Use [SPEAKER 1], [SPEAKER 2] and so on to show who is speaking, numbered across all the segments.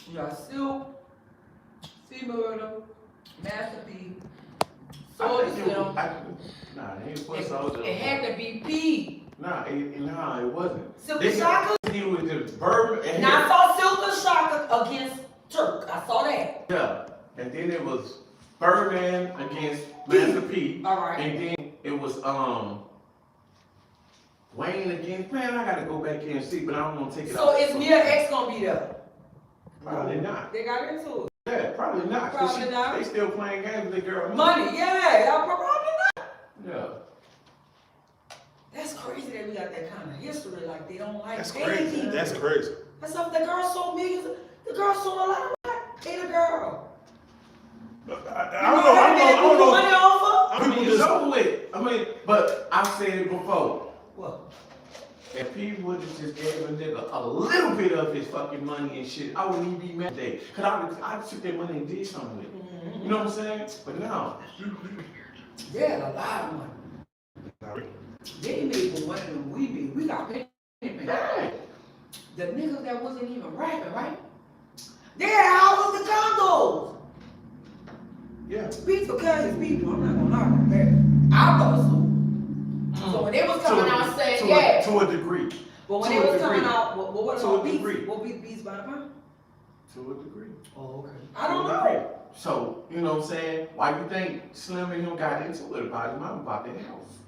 [SPEAKER 1] You got Silk, C Murder, Master P, Soldier Slim.
[SPEAKER 2] Nah, it ain't for Soldier.
[SPEAKER 1] It had to be P.
[SPEAKER 2] Nah, it wasn't.
[SPEAKER 1] Silk and Shaka?
[SPEAKER 2] He was just Bourbon.
[SPEAKER 1] Now I saw Silk and Shaka against Turk. I saw that.
[SPEAKER 2] Yeah. And then it was Birdman against Master P.
[SPEAKER 1] Alright.
[SPEAKER 2] And then it was Wayne against, man, I gotta go back here and see, but I don't want to take it
[SPEAKER 1] So
[SPEAKER 2] out.
[SPEAKER 1] is Mia X gonna be there?
[SPEAKER 2] Probably not.
[SPEAKER 1] They got into it.
[SPEAKER 2] Yeah, probably not.
[SPEAKER 1] Probably not.
[SPEAKER 2] They still playing games with the girl.
[SPEAKER 1] Money, yeah, probably not.
[SPEAKER 2] Yeah.
[SPEAKER 1] That's crazy that we got that kind of history. Like they don't like
[SPEAKER 3] That's crazy.
[SPEAKER 1] people.
[SPEAKER 3] That's crazy.
[SPEAKER 1] That's something the girl sold millions. The girl sold a lot of rock. Ain't a girl.
[SPEAKER 3] I don't know.
[SPEAKER 1] Money off her?
[SPEAKER 2] It's over with. I mean, but I've said it before.
[SPEAKER 1] What?
[SPEAKER 2] If people would have just gave a nigga a little bit of his fucking money and shit, I wouldn't even be mad today. Cause I took that money and did something with it. You know what I'm saying? But no.
[SPEAKER 1] They had a lot of money. They made more money than we made. We got paid.
[SPEAKER 2] Yeah.
[SPEAKER 1] The niggas that wasn't even rapping, right? They had houses and condos.
[SPEAKER 2] Yeah.
[SPEAKER 1] Beats for his people. I'm not gonna lie about that. I thought so. So when they was coming out saying, yeah.
[SPEAKER 2] To a degree.
[SPEAKER 1] But when they was coming out, what was
[SPEAKER 2] To a
[SPEAKER 1] beats?
[SPEAKER 2] degree.
[SPEAKER 1] What beats by the pound?
[SPEAKER 2] To a degree.
[SPEAKER 1] Oh, okay. I don't know.
[SPEAKER 2] So, you know what I'm saying? Why you think Slim and him got into it about his mom about their house?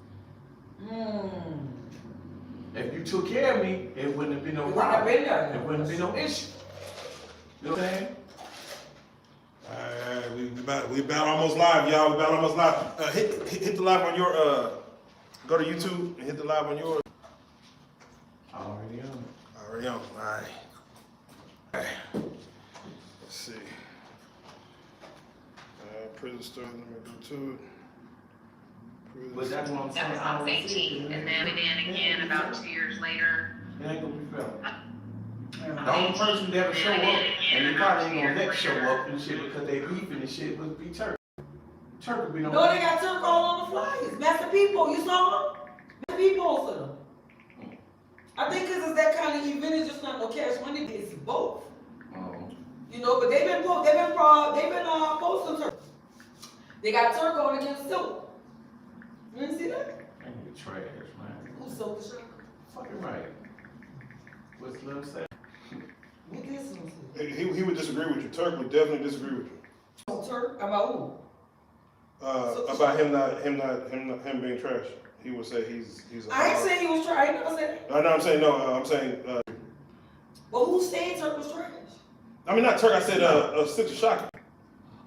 [SPEAKER 2] If you took care of me, it wouldn't have been no problem. It wouldn't have been no issue. You know what I'm saying?
[SPEAKER 3] Alright, we about almost live, y'all. We about almost live. Hit the live on your go to YouTube and hit the live on yours.
[SPEAKER 2] Already on.
[SPEAKER 3] Already on. Alright. Let's see. Prison story, let me go to it.
[SPEAKER 2] But that's what I'm saying.
[SPEAKER 4] That was on 18, and then again about 2 years later.
[SPEAKER 2] It ain't gonna be fair. The only person that would show up, and they probably ain't gonna let show up and shit because they beefing and shit, would be Turk. Turk would be no.
[SPEAKER 1] No, they got Turk all on the flyers. Master People, you saw them? Master People posted them. I think because it's that kind of event, it's just not no cash money. It's both. You know, but they've been posting Turk. They got Turk on against Silk. You didn't see that?
[SPEAKER 2] That nigga trash, man.
[SPEAKER 1] Who sold the shirt?
[SPEAKER 2] Fucking right. What's Slim say?
[SPEAKER 1] What this one say?
[SPEAKER 3] He would disagree with you. Turk would definitely disagree with you.
[SPEAKER 1] Oh, Turk? About who?
[SPEAKER 3] About him being trash. He would say he's a
[SPEAKER 1] I ain't saying he was trash. I never said that.
[SPEAKER 3] I'm saying
[SPEAKER 1] But who said Turk was trash?
[SPEAKER 3] I mean not Turk, I said Sister Shaka.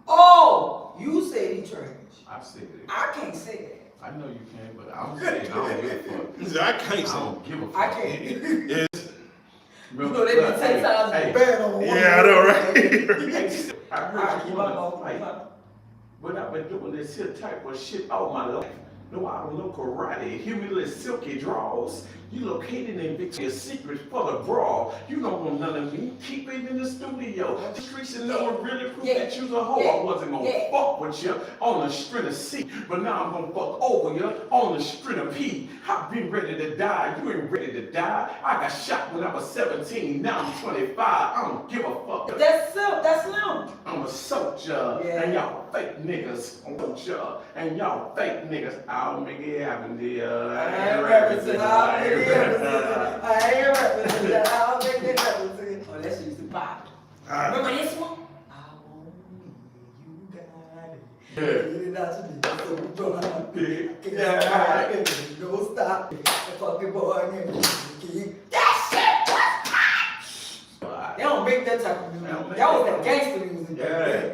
[SPEAKER 1] Oh, you said he trash.
[SPEAKER 2] I said it.
[SPEAKER 1] I can't say that.
[SPEAKER 2] I know you can, but I'm saying I don't give a fuck.
[SPEAKER 3] I can't say
[SPEAKER 2] I don't give a fuck.
[SPEAKER 1] I can't.
[SPEAKER 3] Yes.
[SPEAKER 1] You know they be 10 times bad on one.
[SPEAKER 3] Yeah, I know, right?
[SPEAKER 2] I heard you want to fight. But I've been doing this here type of shit all my life. No, I don't know karate. Hear me little silky draws. You located in Victoria's Secret for the brawl. You don't want none of me. Keep it in the studio. The streets and no one really prove that you's a hoe. I wasn't gonna fuck with you on the string of C, but now I'm gonna fuck over you on the string of P. I've been ready to die. You ain't ready to die. I got shot when I was 17. Now I'm 25. I don't give a fuck.
[SPEAKER 1] That's Silk. That's Slim.
[SPEAKER 2] I'm a soldier, and y'all fake niggas. I'm a soldier, and y'all fake niggas. I'll make it happen, dear.
[SPEAKER 1] I ain't representing. I ain't representing. I'll make it happen. Oh, that shit used to pop. Remember this one? I want me, you got it. Get it out to me, so don't stop. The fucking boy, that shit was They don't make that type of music. That was that gangster music.
[SPEAKER 2] Yeah.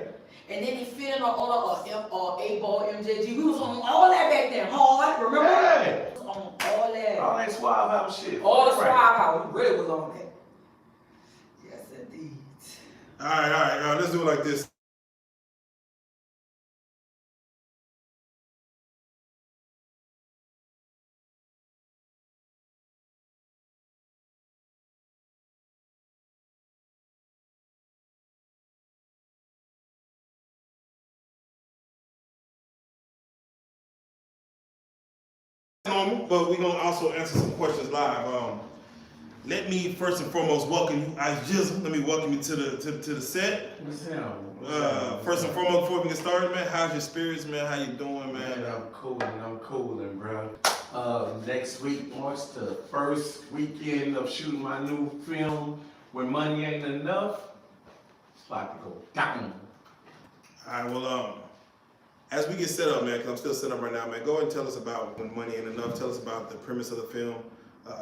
[SPEAKER 1] And then he fit in on all the A-Ball, MJG. We was on all that back then. Hard, remember?
[SPEAKER 2] Yeah.
[SPEAKER 1] We was on all that.
[SPEAKER 2] All that suave house shit.
[SPEAKER 1] All the suave house. We really was on that. Yes, indeed.
[SPEAKER 3] All right, let's do it like this. Normal, but we're gonna also answer some questions live. let me first and foremost welcome you. Gizzle, let me welcome you to the set. First and foremost, before we get started, man, how's your spirits, man? How you doing, man?
[SPEAKER 2] Man, I'm cooling, bro. Next week marks the first weekend of shooting my new film, When Money Ain't Enough. It's about to go down.
[SPEAKER 3] All right, well, as we get set up, man, because I'm still set up right now, man, go ahead and tell us about When Money Ain't Enough. Tell us about the premise of the film.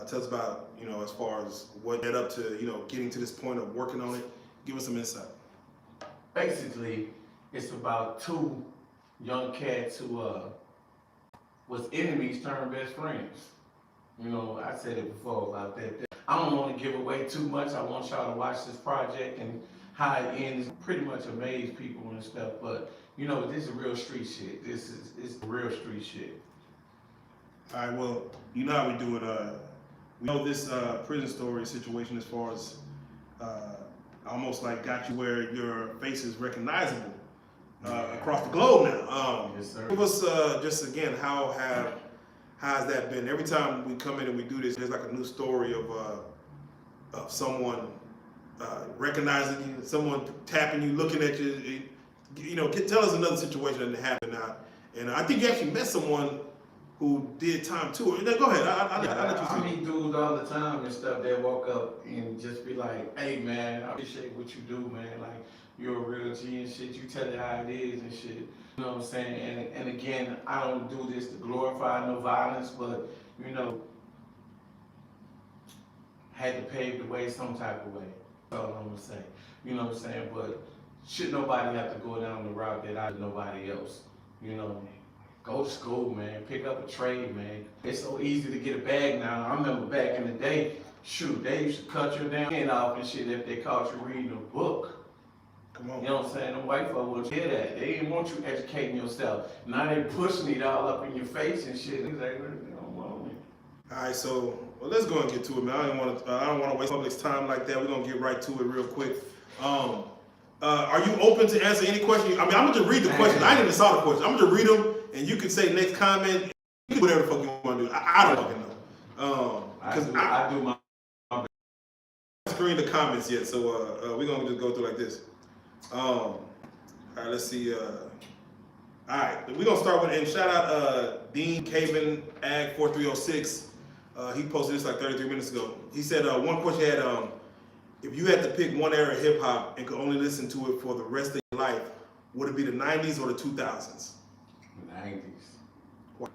[SPEAKER 3] Tell us about, as far as what led up to, getting to this point of working on it. Give us some insight.
[SPEAKER 2] Basically, it's about two young cats who was enemies turned best friends. I said it before about that. I don't want to give away too much. I want y'all to watch this project and how it ends. Pretty much amaze people and stuff, but this is real street shit. It's real street shit.
[SPEAKER 3] All right, well, you know how we do it. We know this prison story situation as far as almost like got you where your face is recognizable across the globe now.
[SPEAKER 2] Yes, sir.
[SPEAKER 3] Give us just again, how has that been? Every time we come in and we do this, there's like a new story of someone recognizing you, someone tapping you, looking at you. Tell us another situation that happened now. And I think you actually met someone who did time too. Go ahead. I'll let you
[SPEAKER 2] I meet dudes all the time and stuff that walk up and just be like, "Hey man, I appreciate what you do, man. Like you're a real G and shit. You tell it how it is and shit." You know what I'm saying? And again, I don't do this to glorify no violence, but had to pave the way some type of way. That's all I'm gonna say. You know what I'm saying? But should nobody have to go down the route that I did nobody else. Go to school, man. Pick up a trade, man. It's so easy to get a bag now. I remember back in the day, shoot, they used to cut your damn hand off and shit if they caught you reading a book.
[SPEAKER 3] Come on.
[SPEAKER 2] You know what I'm saying? The white folks wouldn't hear that. They didn't want you educating yourself. Now they pushing it all up in your face and shit. It's like, they don't want me.
[SPEAKER 3] All right, so let's go and get to it, man. I don't want to waste public's time like that. We're gonna get right to it real quick. Are you open to answer any question? I mean, I'm gonna just read the question. I didn't even saw the question. I'm gonna just read them, and you can say next comment. You can do whatever the fuck you want to do. I don't fucking know.
[SPEAKER 2] I do my
[SPEAKER 3] screen the comments yet, so we're gonna just go through like this. All right, let's see. All right, we're gonna start with, and shout out Dean Caven Ag 4306. He posted this like 33 minutes ago. He said one question he had. If you had to pick one era of hip hop and could only listen to it for the rest of your life, would it be the 90s or the 2000s?
[SPEAKER 2] 90s.
[SPEAKER 3] Why?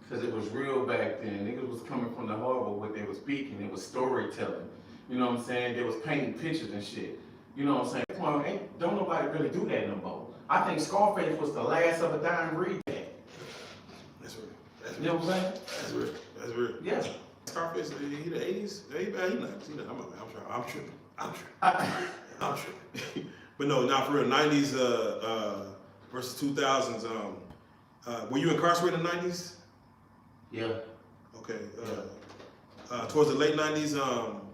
[SPEAKER 2] Because it was real back then. Niggas was coming from the heart with what they was speaking. It was storytelling. You know what I'm saying? They was painting pictures and shit. You know what I'm saying? Well, don't nobody really do that no more. I think Scarface was the last of a dying breed.
[SPEAKER 3] That's real.
[SPEAKER 2] You know what I'm saying?
[SPEAKER 3] That's real.
[SPEAKER 2] Yeah.
[SPEAKER 3] Scarface, he the 80s? He not. I'm tripping. But no, not for real. 90s versus 2000s. Were you incarcerated in the 90s?
[SPEAKER 2] Yeah.
[SPEAKER 3] Okay. Towards the late 90s?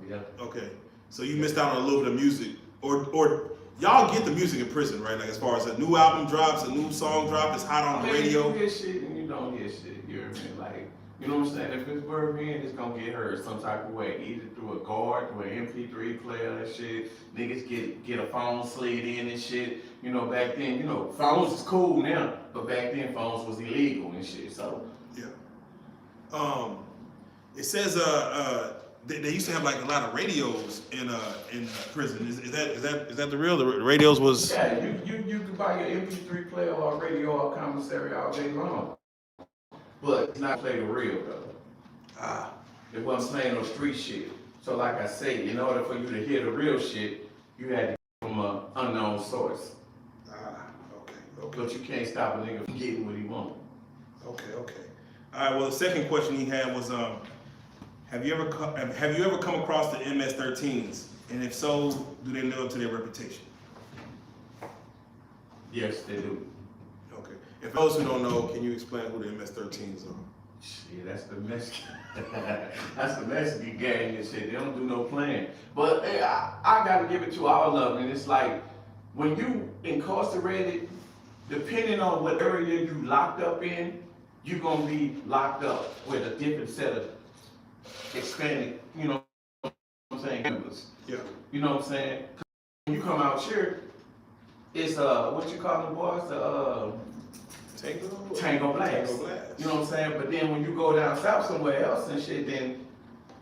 [SPEAKER 2] Yeah.
[SPEAKER 3] Okay. So you missed out on a little bit of music. Or y'all get the music in prison, right? Like as far as a new album drops, a new song drops, it's hot on the radio.
[SPEAKER 2] You hear shit and you don't hear shit. You know what I mean? Like, you know what I'm saying? If it's word in, it's gonna get heard some type of way. Either through a guard, through an MP3 player and shit. Niggas get a phone slid in and shit. Back then, phones is cool now. But back then phones was illegal and shit. So
[SPEAKER 3] yeah. It says they used to have like a lot of radios in prison. Is that the real? The radios was.
[SPEAKER 2] Yeah, you could buy your MP3 player or a radio or commissary all day long. But it's not play the real though. It wasn't playing no street shit. So like I say, in order for you to hear the real shit, you had to get from an unknown source.
[SPEAKER 3] Okay.
[SPEAKER 2] But you can't stop a nigga from getting what he wants.
[SPEAKER 3] Okay. All right. Well, the second question he had was, have you ever come across the MS-13s? And if so, do they live up to their reputation?
[SPEAKER 2] Yes, they do.
[SPEAKER 3] Okay. And for those who don't know, can you explain who the MS-13s are?
[SPEAKER 2] Shit, that's the Mexican. That's the Mexican gang and shit. They don't do no playing. But hey, I gotta give it to all of them. And it's like when you incarcerated, depending on what area you locked up in, you're gonna be locked up with a different set of expanded, gang members.
[SPEAKER 3] Yeah.
[SPEAKER 2] You know what I'm saying? When you come out here, it's what you call them boys? Tango Blast. You know what I'm saying? But then when you go down south somewhere else and shit, then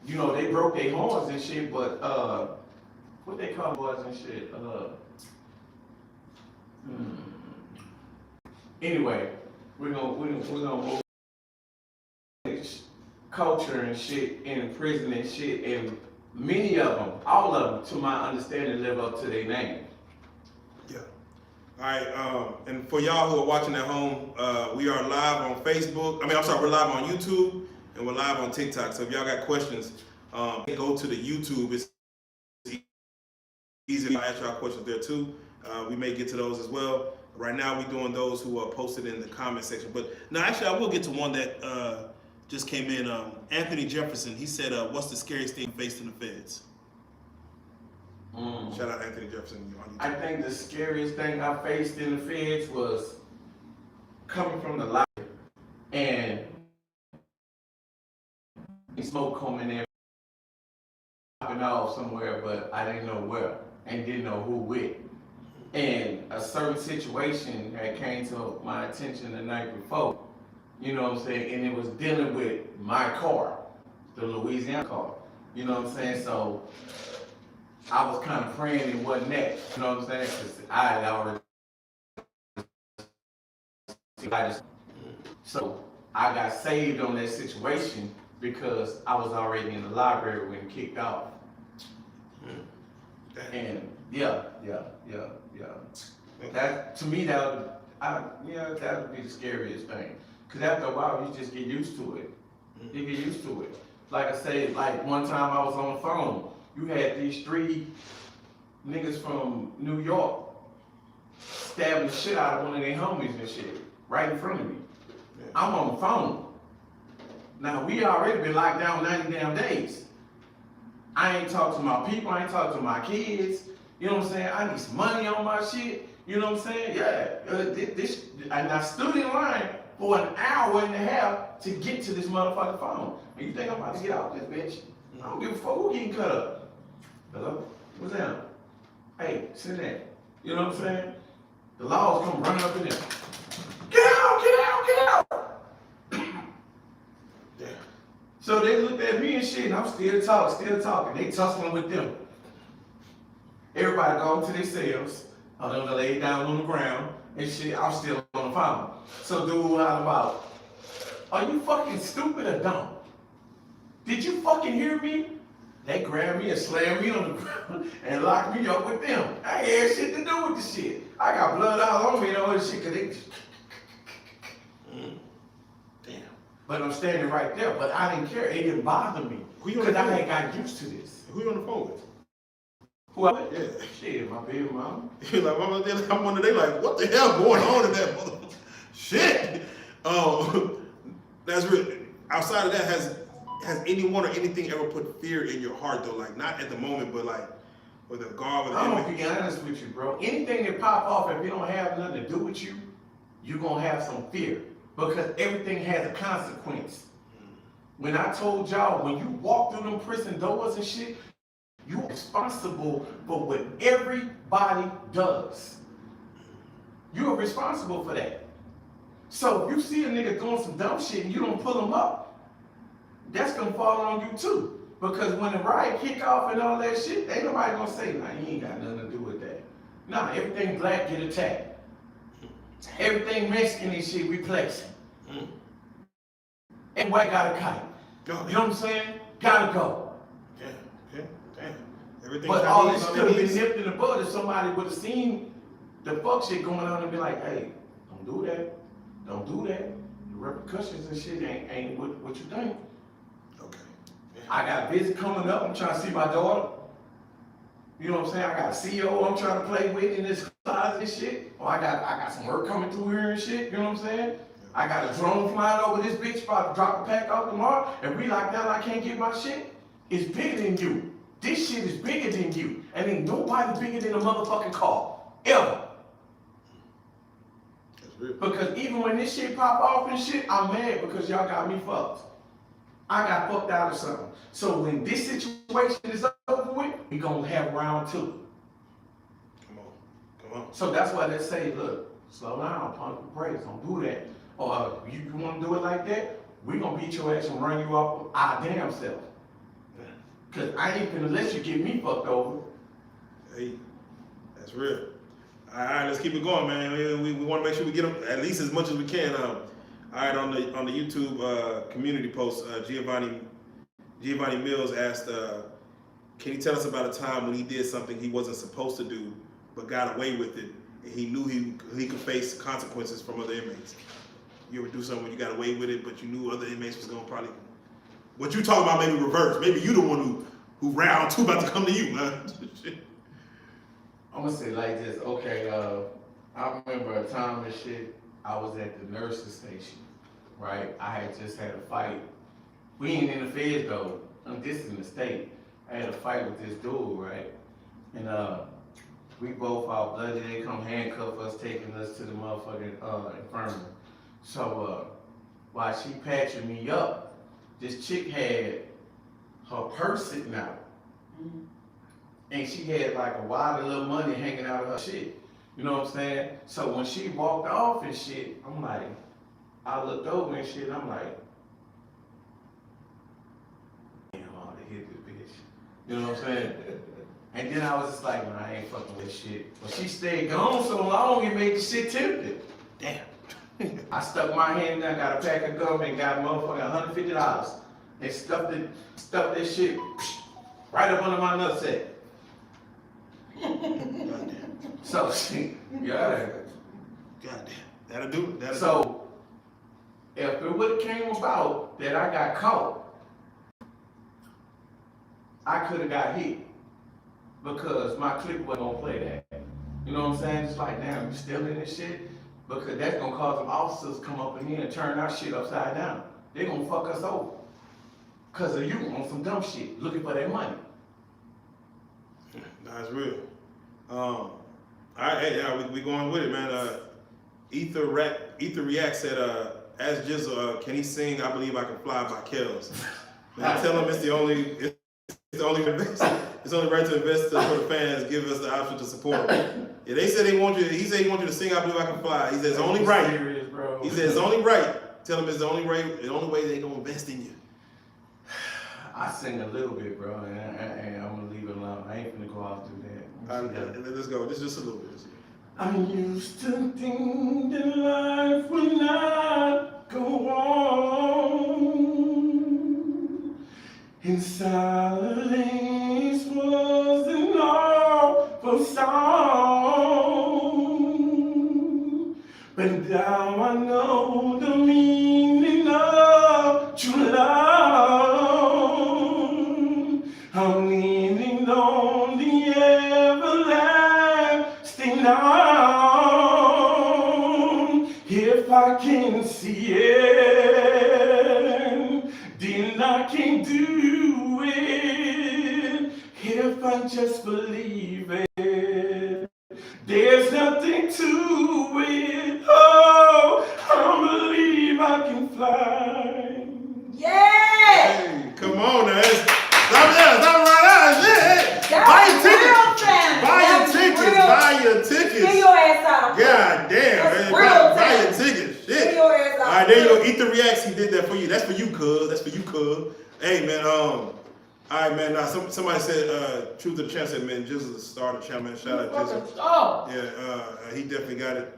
[SPEAKER 2] you know they broke their horns and shit. But what they call boys and shit? Anyway, we're gonna move culture and shit in prison and shit, and many of them, all of them, to my understanding, live up to their name.
[SPEAKER 3] Yeah. All right. And for y'all who are watching at home, we are live on Facebook. We're live on YouTube and we're live on TikTok. So if y'all got questions, go to the YouTube. It's easy to ask y'all questions there too. We may get to those as well. Right now, we're doing those who are posted in the comment section. But no, actually, I will get to one that just came in. Anthony Jefferson, he said, what's the scariest thing faced in the feds? Shout out Anthony Jefferson.
[SPEAKER 2] I think the scariest thing I faced in the feds was coming from the library and smoke coming in, popping off somewhere, but I didn't know where and didn't know who with. And a certain situation that came to my attention the night before, you know what I'm saying, and it was dealing with my car, the Louisiana car, you know what I'm saying, so I was kind of praying it wasn't that, you know what I'm saying, because I had already, so I got saved on that situation because I was already in the library when it kicked off. And yeah. That to me that would be the scariest thing. Cause after a while you just get used to it. You get used to it. Like I said, like one time I was on the phone, you had these 3 niggas from New York stabbing the shit out of one of their homies and shit right in front of me. I'm on the phone. Now we already been locked down 90 damn days. I ain't talked to my people, I ain't talked to my kids. You know what I'm saying? I need some money on my shit. You know what I'm saying? Yeah. And I stood in line for an hour and a half to get to this motherfucking phone. And you think I'm about to get out this bitch? I don't give a fuck who getting cut up. Hello? What's that? Hey, sit there. You know what I'm saying? The laws come running up in there. Get out! Yeah. So they looked at me and shit, and I'm still talking. They tussling with them. Everybody go to their cells. I'm gonna lay down on the ground and shit. I'm still on the phone. So dude, how about? Are you fucking stupid or dumb? Did you fucking hear me? They grabbed me and slammed me on the ground and locked me up with them. I ain't had shit to do with the shit. I got blood all on me and all this shit, cause they damn. But I'm standing right there, but I didn't care. It didn't bother me. Because I ain't got used to this.
[SPEAKER 3] Who you on the phone with?
[SPEAKER 2] Who I with? Yeah. Shit, my baby mama.
[SPEAKER 3] You're like, mama, I'm wondering, they like, what the hell going on in that mother? Shit. That's real. Outside of that, has anyone or anything ever put fear in your heart though? Like not at the moment, but like with a guard, with
[SPEAKER 2] I'm gonna be honest with you, bro. Anything that pop off, if it don't have nothing to do with you, you're gonna have some fear. Because everything has a consequence. When I told y'all, when you walk through them prison doors and shit, you're responsible for what everybody does. You're responsible for that. So if you see a nigga doing some dumb shit and you don't pull him up, that's gonna fall on you too. Because when the riot kick off and all that shit, ain't nobody gonna say, nah, he ain't got nothing to do with that. Nah, everything black get attacked. Everything Mexican and shit we placing. And white gotta kite. You know what I'm saying? Gotta go.
[SPEAKER 3] Yeah. Damn. Everything.
[SPEAKER 2] But all this could have been nipped in the bud if somebody would have seen the fuck shit going on and be like, hey, don't do that. Don't do that. The repercussions and shit ain't what you think.
[SPEAKER 3] Okay. Yeah.
[SPEAKER 2] I got a visit coming up. I'm trying to see my daughter. You know what I'm saying? I got a CEO I'm trying to play with in this closet and shit. Or I got some work coming through here and shit. You know what I'm saying? I got a drone flying over this bitch about to drop a pack off tomorrow. And we like that, I can't get my shit. It's bigger than you. This shit is bigger than you. And ain't nobody bigger than a motherfucking car. Ever.
[SPEAKER 3] That's real.
[SPEAKER 2] Because even when this shit pop off and shit, I'm mad because y'all got me fucked. I got fucked out of something. So when this situation is over with, we gonna have round two.
[SPEAKER 3] Come on.
[SPEAKER 2] So that's why they say, look, slow down, pump the brakes, don't do that. Or you wanna do it like that, we gonna beat your ass and run you off our damn self. Cause I ain't gonna let you get me fucked over.
[SPEAKER 3] Hey, that's real. All right, let's keep it going, man. We want to make sure we get them at least as much as we can. All right, on the YouTube community post, Giovanni Mills asked, can you tell us about a time when he did something he wasn't supposed to do but got away with it, and he knew he could face consequences from other inmates? You ever do something when you got away with it, but you knew other inmates was gonna probably, what you talking about, maybe reverse? Maybe you the one who round two about to come to you, man.
[SPEAKER 2] I'm gonna say like this, okay, I remember a time and shit, I was at the nurse's station, right? I had just had a fight. We ain't in the feds though, this is in the state. I had a fight with this dude, right? And we both all bloody, they come handcuff us, taking us to the motherfucking infirmary. So while she patching me up, this chick had her purse sitting out. Mm-hmm. And she had like a wad of little money hanging out of her shit. You know what I'm saying? So when she walked off and shit, I'm like, I looked over and shit, I'm like, damn, I ought to hit this bitch. You know what I'm saying? And then I was just like, man, I ain't fucking with shit. But she stayed gone so long, it made the shit tempting. Damn. I stuck my hand in there, got a pack of gum and got motherfucking $150. And stuffed that shit right up under my nutsack. So, yeah.
[SPEAKER 3] Goddamn. That'll do it.
[SPEAKER 2] So, if it would have came about that I got caught, I could have got hit because my clip wasn't gonna play that. You know what I'm saying? It's like, damn, you still in this shit? Because that's gonna cause them officers to come up in here and turn our shit upside down. They're gonna fuck us over. Cause of you on some dumb shit, looking for that money.
[SPEAKER 3] That's real. All right, yeah, we going with it, man. Ether React said, ask Gizzle, can he sing I Believe I Can Fly by Kells? Man, tell him it's the only right to invest for the fans. Give us the option to support him. Yeah, they said he said he wants you to sing I Believe I Can Fly. He said it's only right.
[SPEAKER 2] Serious, bro.
[SPEAKER 3] He said it's only right. Tell him it's the only way they gonna invest in you.
[SPEAKER 2] I sing a little bit, bro, and I'm gonna leave it alone. I ain't finna go out through that.
[SPEAKER 3] Let's go. Just a little bit.
[SPEAKER 2] I used to think that life would not go on, and silence was an awful song. But now I know the meaning of true love. I'm leaning on the everlasting arm. If I can see it, then I can do it. If I just believe it, there's nothing to it. Oh, I believe I can fly.
[SPEAKER 1] Yeah!
[SPEAKER 3] Hey, come on now. Stop right out. Yeah. Buy your tickets.
[SPEAKER 1] Get your ass out.
[SPEAKER 3] God damn, man. Buy your tickets. Shit.
[SPEAKER 1] Get your ass out.
[SPEAKER 3] All right, there you go. Ether Reacts, he did that for you. That's for you, cuz. Hey, man, all right, man. Now, somebody said, Truth to the Champ said, man, Gizzle started channel, man. Shout out Gizzle.
[SPEAKER 1] Oh.
[SPEAKER 3] Yeah, he definitely got it.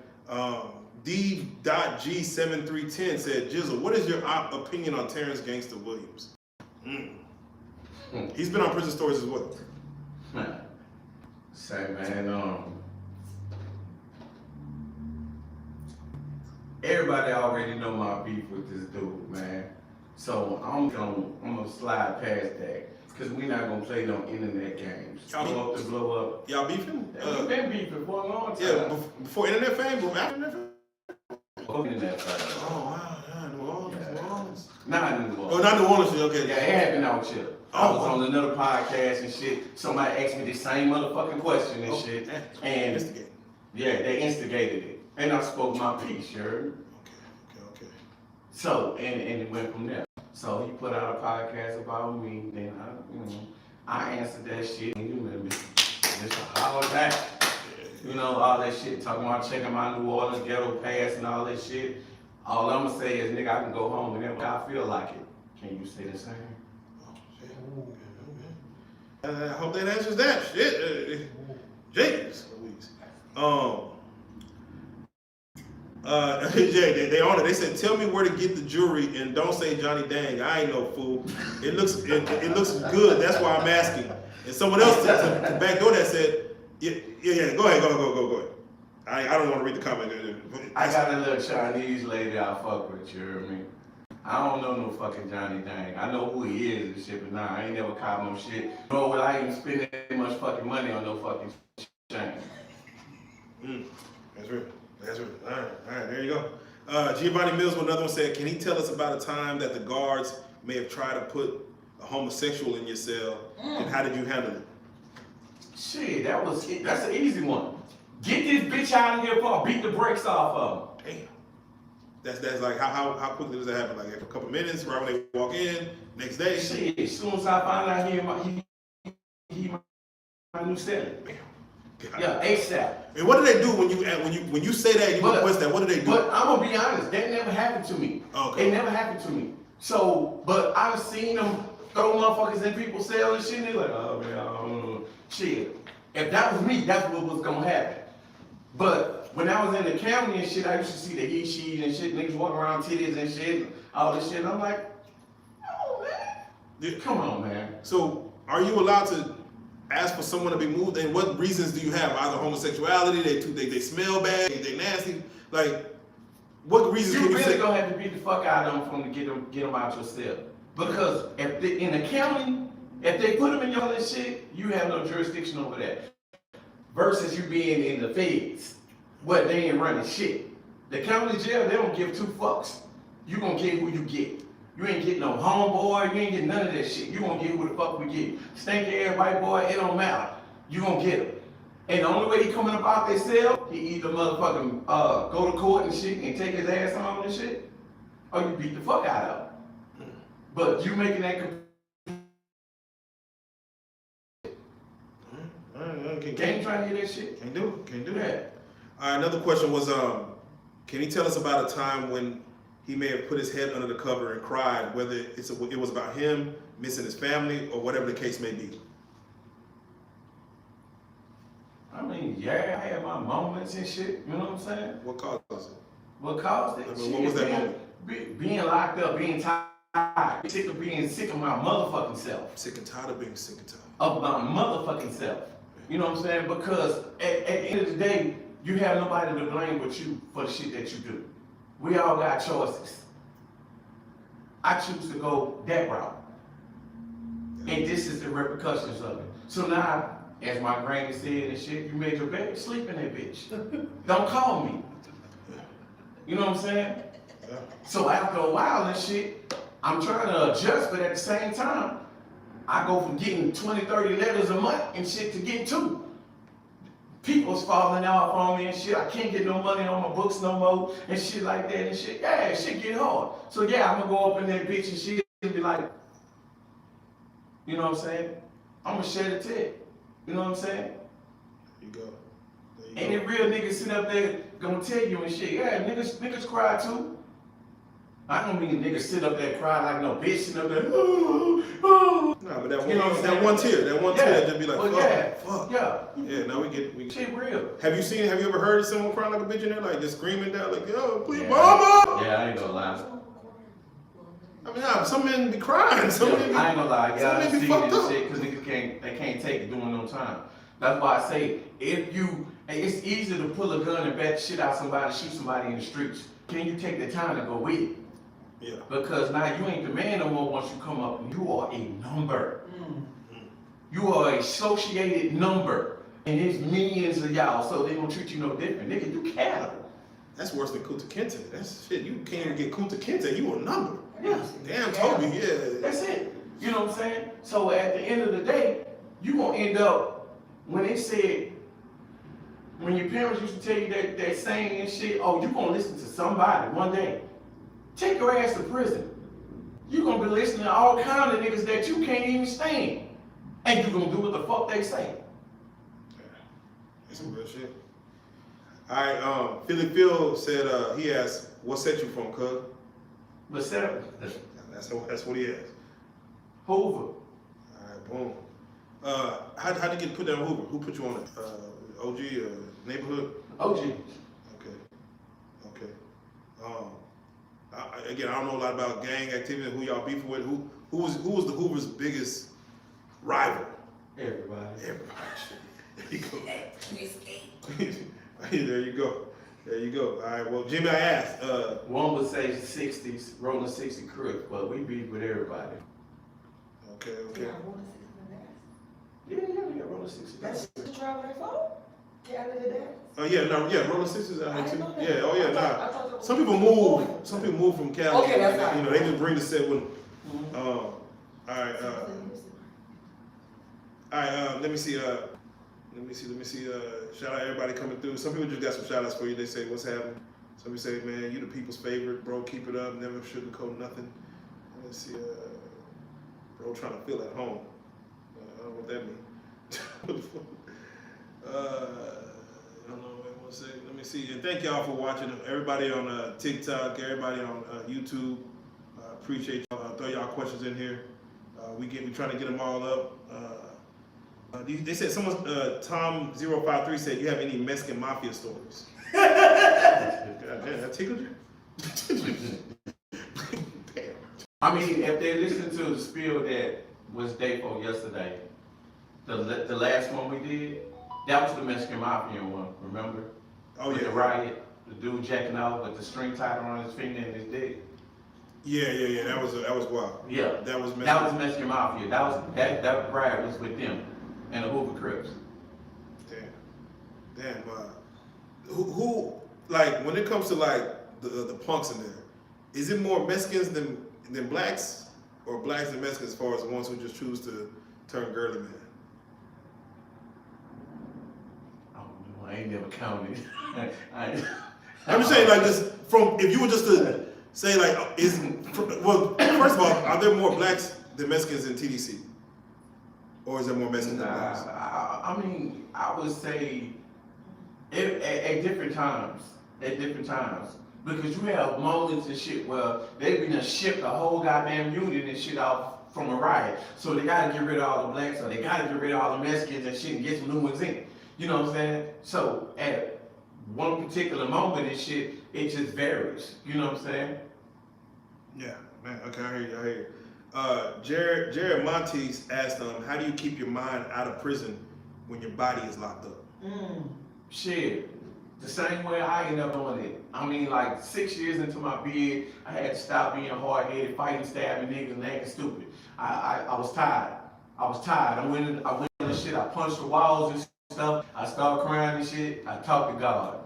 [SPEAKER 3] D.G7310 said, Gizzle, what is your opinion on Terrence Gangsta Williams? He's been on Prison Stories as well.
[SPEAKER 2] Say, man, everybody already know my beef with this dude, man. So I'm gonna slide past that. Cause we not gonna play no internet games. Blow up to blow up.
[SPEAKER 3] Y'all beefing?
[SPEAKER 2] We've been beefing for a long time.
[SPEAKER 3] Yeah, before internet fame, before after internet fame?
[SPEAKER 2] Before internet fame.
[SPEAKER 3] Oh, wow, New Orleans.
[SPEAKER 2] Not New Orleans.
[SPEAKER 3] Oh, not New Orleans, okay.
[SPEAKER 2] Yeah, it happened out here. I was on another podcast and shit. Somebody asked me the same motherfucking question and shit. And they instigated it. And I spoke my piece, you heard?
[SPEAKER 3] Okay.
[SPEAKER 2] So, and it went from there. So he put out a podcast about me. Then I answered that shit. You remember? Just all that. You know, all that shit. Talking about checking my New Orleans ghetto pass and all that shit. All I'm gonna say is, nigga, I can go home whenever I feel like it. Can you say the same?
[SPEAKER 3] I hope that answers that. Shit. James Louise. Jay, they on it. They said, tell me where to get the jewelry and don't say Johnny Dang. I ain't no fool. It looks good. That's why I'm asking. And someone else to backdoor that said, yeah. Go ahead. I don't want to read the comment.
[SPEAKER 2] I got a little Chinese lady I fuck with, you hear me? I don't know no fucking Johnny Dang. I know who he is and shit, but nah, I ain't never caught no shit. Nor would I even spend that much fucking money on no fucking chain.
[SPEAKER 3] That's right. All right, there you go. Giovanni Mills, another one said, can he tell us about a time that the guards may have tried to put a homosexual in your cell, and how did you handle it?
[SPEAKER 2] Shit, that's an easy one. Get this bitch out of here before I beat the brakes off of him.
[SPEAKER 3] Damn. That's like, how quickly does that happen? Like a couple minutes, right when they walk in, next day?
[SPEAKER 2] Shit, as soon as I find out he my new cell. Yeah, ASAP.
[SPEAKER 3] And what do they do when you say that, you request that, what do they do?
[SPEAKER 2] But I'm gonna be honest, that never happened to me.
[SPEAKER 3] Okay.
[SPEAKER 2] It never happened to me. So, but I've seen them throw motherfuckers in people's cells and shit, and they're like, oh man, I don't know. Shit. If that was me, that's what was gonna happen. But when I was in the county and shit, I used to see the he, she and shit, niggas walking around titties and shit, and all this shit, and I'm like, oh man.
[SPEAKER 3] Yeah.
[SPEAKER 2] Come on, man.
[SPEAKER 3] So, are you allowed to ask for someone to be moved? And what reasons do you have? Either homosexuality, they smell bad, they nasty. Like, what reasons
[SPEAKER 2] You
[SPEAKER 3] can you
[SPEAKER 2] really
[SPEAKER 3] say?
[SPEAKER 2] gonna have to beat the fuck out of them for them to get them out your cell. Because if they, in the county, if they put them in your shit, you have no jurisdiction over that. Versus you being in the feds, what they ain't running shit. The county jail, they don't give two fucks. You gonna get who you get. You ain't getting no homeboy, you ain't getting none of that shit. You gonna get who the fuck we get. Stinky ass white boy, it don't matter. You gonna get him. And the only way he coming up out their cell, he either motherfucking go to court and shit and take his ass home and shit, or you beat the fuck out of him. But you making that can't try to hear that shit.
[SPEAKER 3] Can't do it.
[SPEAKER 2] Yeah.
[SPEAKER 3] All right, another question was, can you tell us about a time when he may have put his head under the cover and cried, whether it was about him missing his family or whatever the case may be?
[SPEAKER 2] I mean, yeah, I had my moments and shit, you know what I'm saying?
[SPEAKER 3] What caused it?
[SPEAKER 2] What caused it?
[SPEAKER 3] I mean, what was that moment?
[SPEAKER 2] Being locked up, being tired, sick of being sick of my motherfucking self.
[SPEAKER 3] Sick and tired of being sick and tired.
[SPEAKER 2] Of my motherfucking self. You know what I'm saying? Because at the end of the day, you have nobody to blame but you for the shit that you do. We all got choices. I choose to go that route. And this is the repercussions of it. So now, as my granny said and shit, you made your bed, sleep in that bitch. Don't call me. You know what I'm saying?
[SPEAKER 3] Yeah.
[SPEAKER 2] So after a while and shit, I'm trying to adjust, but at the same time, I go from getting 20, 30 letters a month and shit to get 2. People's falling off on me and shit. I can't get no money on my books no more and shit like that and shit. Yeah, shit get hard. So yeah, I'm gonna go up in that bitch and shit and be like, you know what I'm saying? I'm gonna shed a tear. You know what I'm saying?
[SPEAKER 3] There you go.
[SPEAKER 2] Ain't it real niggas sit up there gonna tell you and shit? Yeah, niggas cry too. I don't mean niggas sit up there cry like no bitch sitting up there. Oh.
[SPEAKER 3] Nah, but that one,
[SPEAKER 2] You know what I'm
[SPEAKER 3] that
[SPEAKER 2] saying?
[SPEAKER 3] one tear,
[SPEAKER 2] Yeah.
[SPEAKER 3] just be like,
[SPEAKER 2] Well,
[SPEAKER 3] fuck. Yeah, now we get.
[SPEAKER 2] Shit real.
[SPEAKER 3] Have you ever heard someone crying like a bitch in there, like just screaming down, like, yo, please,
[SPEAKER 2] Yeah.
[SPEAKER 3] mama?
[SPEAKER 2] Yeah, I ain't gonna lie.
[SPEAKER 3] I mean, nah, some men be crying. Some men be,
[SPEAKER 2] I ain't gonna lie,
[SPEAKER 3] some
[SPEAKER 2] yeah, I
[SPEAKER 3] men be
[SPEAKER 2] see
[SPEAKER 3] fucked
[SPEAKER 2] this
[SPEAKER 3] up.
[SPEAKER 2] shit because niggas can't take it during no time. That's why I say, it's easy to pull a gun and bat the shit out somebody, shoot somebody in the streets. Can you take the time to go with it?
[SPEAKER 3] Yeah.
[SPEAKER 2] Because now you ain't the man no more once you come up and you are a number. You are an associated number. And there's millions of y'all, so they gonna treat you no different. Nigga, you cattle.
[SPEAKER 3] That's worse than Kunta Kinte. That's shit. You can't even get Kunta Kinte. You a number.
[SPEAKER 2] Yeah.
[SPEAKER 3] Damn, Toby. Yeah.
[SPEAKER 2] That's it. You know what I'm saying? So at the end of the day, you gonna end up, when they said, when your parents used to tell you that saying and shit, oh, you gonna listen to somebody one day. Take your ass to prison. You gonna be listening to all kind of niggas that you can't even stand. And you gonna do what the fuck they say.
[SPEAKER 3] That's some real shit. All right, Philly Phil said he asked, "What set you from, cuz?"
[SPEAKER 2] But Sarah,
[SPEAKER 3] That's what he asked.
[SPEAKER 2] Hoover.
[SPEAKER 3] All right, boom. How'd you get put down Hoover? Who put you on it? OG, neighborhood?
[SPEAKER 2] OG.
[SPEAKER 3] Okay. Again, I don't know a lot about gang activity. Who y'all beefing with? Who was the Hoover's biggest rival?
[SPEAKER 2] Everybody.
[SPEAKER 3] There you go. There you go. All right. Well, Jimmy, I asked.
[SPEAKER 2] One would say 60s, rolling 60 Crooks, but we beat with everybody.
[SPEAKER 3] Okay.
[SPEAKER 2] Yeah, we got rolling 60.
[SPEAKER 1] That's the travel they for? Canada there?
[SPEAKER 3] Oh yeah, rolling sixes out
[SPEAKER 1] I
[SPEAKER 3] here
[SPEAKER 1] didn't
[SPEAKER 3] too.
[SPEAKER 1] know that.
[SPEAKER 3] Yeah. Oh yeah.
[SPEAKER 1] I thought it was
[SPEAKER 3] Some people move. Some people move from Cali.
[SPEAKER 1] Okay, that's fine.
[SPEAKER 3] You know, they just bring the set with them. All right. Let me see. Shout out everybody coming through. Some people just got some shout outs for you. They say, "What's happening?" Some people say, "Man, you the people's favorite, bro. Keep it up. Never sugarcoat nothing." Let's see. Bro, trying to feel at home. I don't know what that means. I don't know what I want to say. Let me see. And thank y'all for watching. Everybody on TikTok, everybody on YouTube. Appreciate y'all. Throw y'all questions in here. We trying to get them all up. They said Tom053 said, "You have any Mexican mafia stories?" God damn, that tickled you? Damn.
[SPEAKER 2] I mean, if they listen to the spiel that was day for yesterday, the last one we did, that was the Mexican Mafia one, remember?
[SPEAKER 3] Oh
[SPEAKER 2] With
[SPEAKER 3] yeah.
[SPEAKER 2] the riot, the dude jacking off with the string tied around his finger and his dick.
[SPEAKER 3] Yeah. That was wild.
[SPEAKER 2] Yeah.
[SPEAKER 3] That was Mexican.
[SPEAKER 2] That was Mexican Mafia. That riot was with them and the Hoover Crips.
[SPEAKER 3] Damn. Who like when it comes to like the punks in there, is it more Mexicans than blacks, or blacks than Mexicans as far as the ones who just choose to turn girly man?
[SPEAKER 2] I don't know. I ain't never counted.
[SPEAKER 3] I'm just saying, like, just from if you were just to say like, first of all, are there more blacks than Mexicans in TDC, or is there more Mexicans than blacks?
[SPEAKER 2] I mean, I would say at different times. Because you have moments and shit where they been shipped a whole goddamn unit and shit off from a riot. So they gotta get rid of all the blacks, or they gotta get rid of all the Mexicans and shit and get some new ones in. You know what I'm saying? So at one particular moment and shit, it just varies. You know what I'm saying?
[SPEAKER 3] Yeah, man. Okay, I hear you. Jared Montes asked, "How do you keep your mind out of prison when your body is locked up?"
[SPEAKER 2] Shit. The same way I ended up doing it. I mean, like 6 years into my bid, I had to stop being hard-headed, fighting, stabbing niggas, and acting stupid. I was tired. I went in the shit. I punched the walls and stuff. I started crying and shit. I talked to God,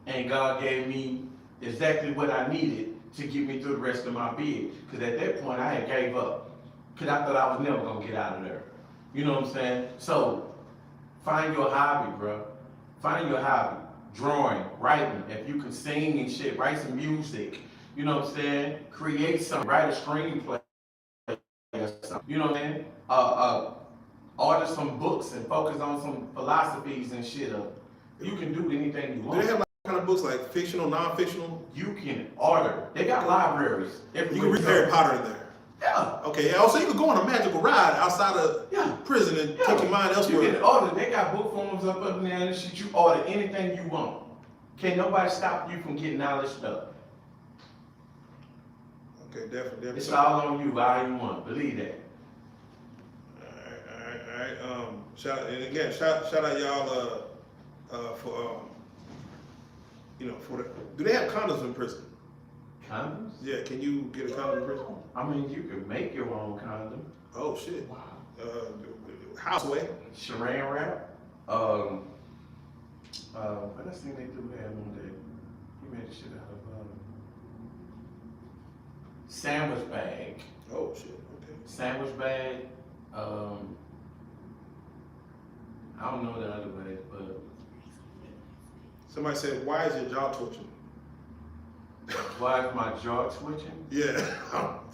[SPEAKER 2] and God gave me exactly what I needed to get me through the rest of my bid. Because at that point, I had gave up. Because I thought I was never gonna get out of there. You know what I'm saying? So find your hobby, bro. Find your hobby. Drawing, writing, if you can sing and shit, write some music, you know what I'm saying? Create something, write a screenplay or something, you know what I'm saying? Order some books and focus on some philosophies and shit. You can do anything you want.
[SPEAKER 3] Do they have like kind of books like fictional, non-fictional?
[SPEAKER 2] You can order. They got libraries.
[SPEAKER 3] You can read Harry Potter in there.
[SPEAKER 2] Yeah.
[SPEAKER 3] Okay, also you could go on a magical ride outside of prison and take your mind elsewhere.
[SPEAKER 2] You can order. They got book forms up there and shit. You order anything you want. Can't nobody stop you from getting all this stuff.
[SPEAKER 3] Okay, definitely.
[SPEAKER 2] It's all on you, all you want. Believe that.
[SPEAKER 3] All right. Shout out y'all for for the. Do they have condoms in prison?
[SPEAKER 2] Condoms?
[SPEAKER 3] Yeah, can you get a condom in prison?
[SPEAKER 2] I mean, you can make your own condom.
[SPEAKER 3] Oh shit. Wow. Houseway.
[SPEAKER 2] Saran wrap. What else thing they do have on there? You made the shit out of sandwich bag.
[SPEAKER 3] Oh shit. Okay.
[SPEAKER 2] Sandwich bag. I don't know the other way, but
[SPEAKER 3] Somebody said, "Why is your jaw twitching?"
[SPEAKER 2] why is my jaw twitching?
[SPEAKER 3] Yeah.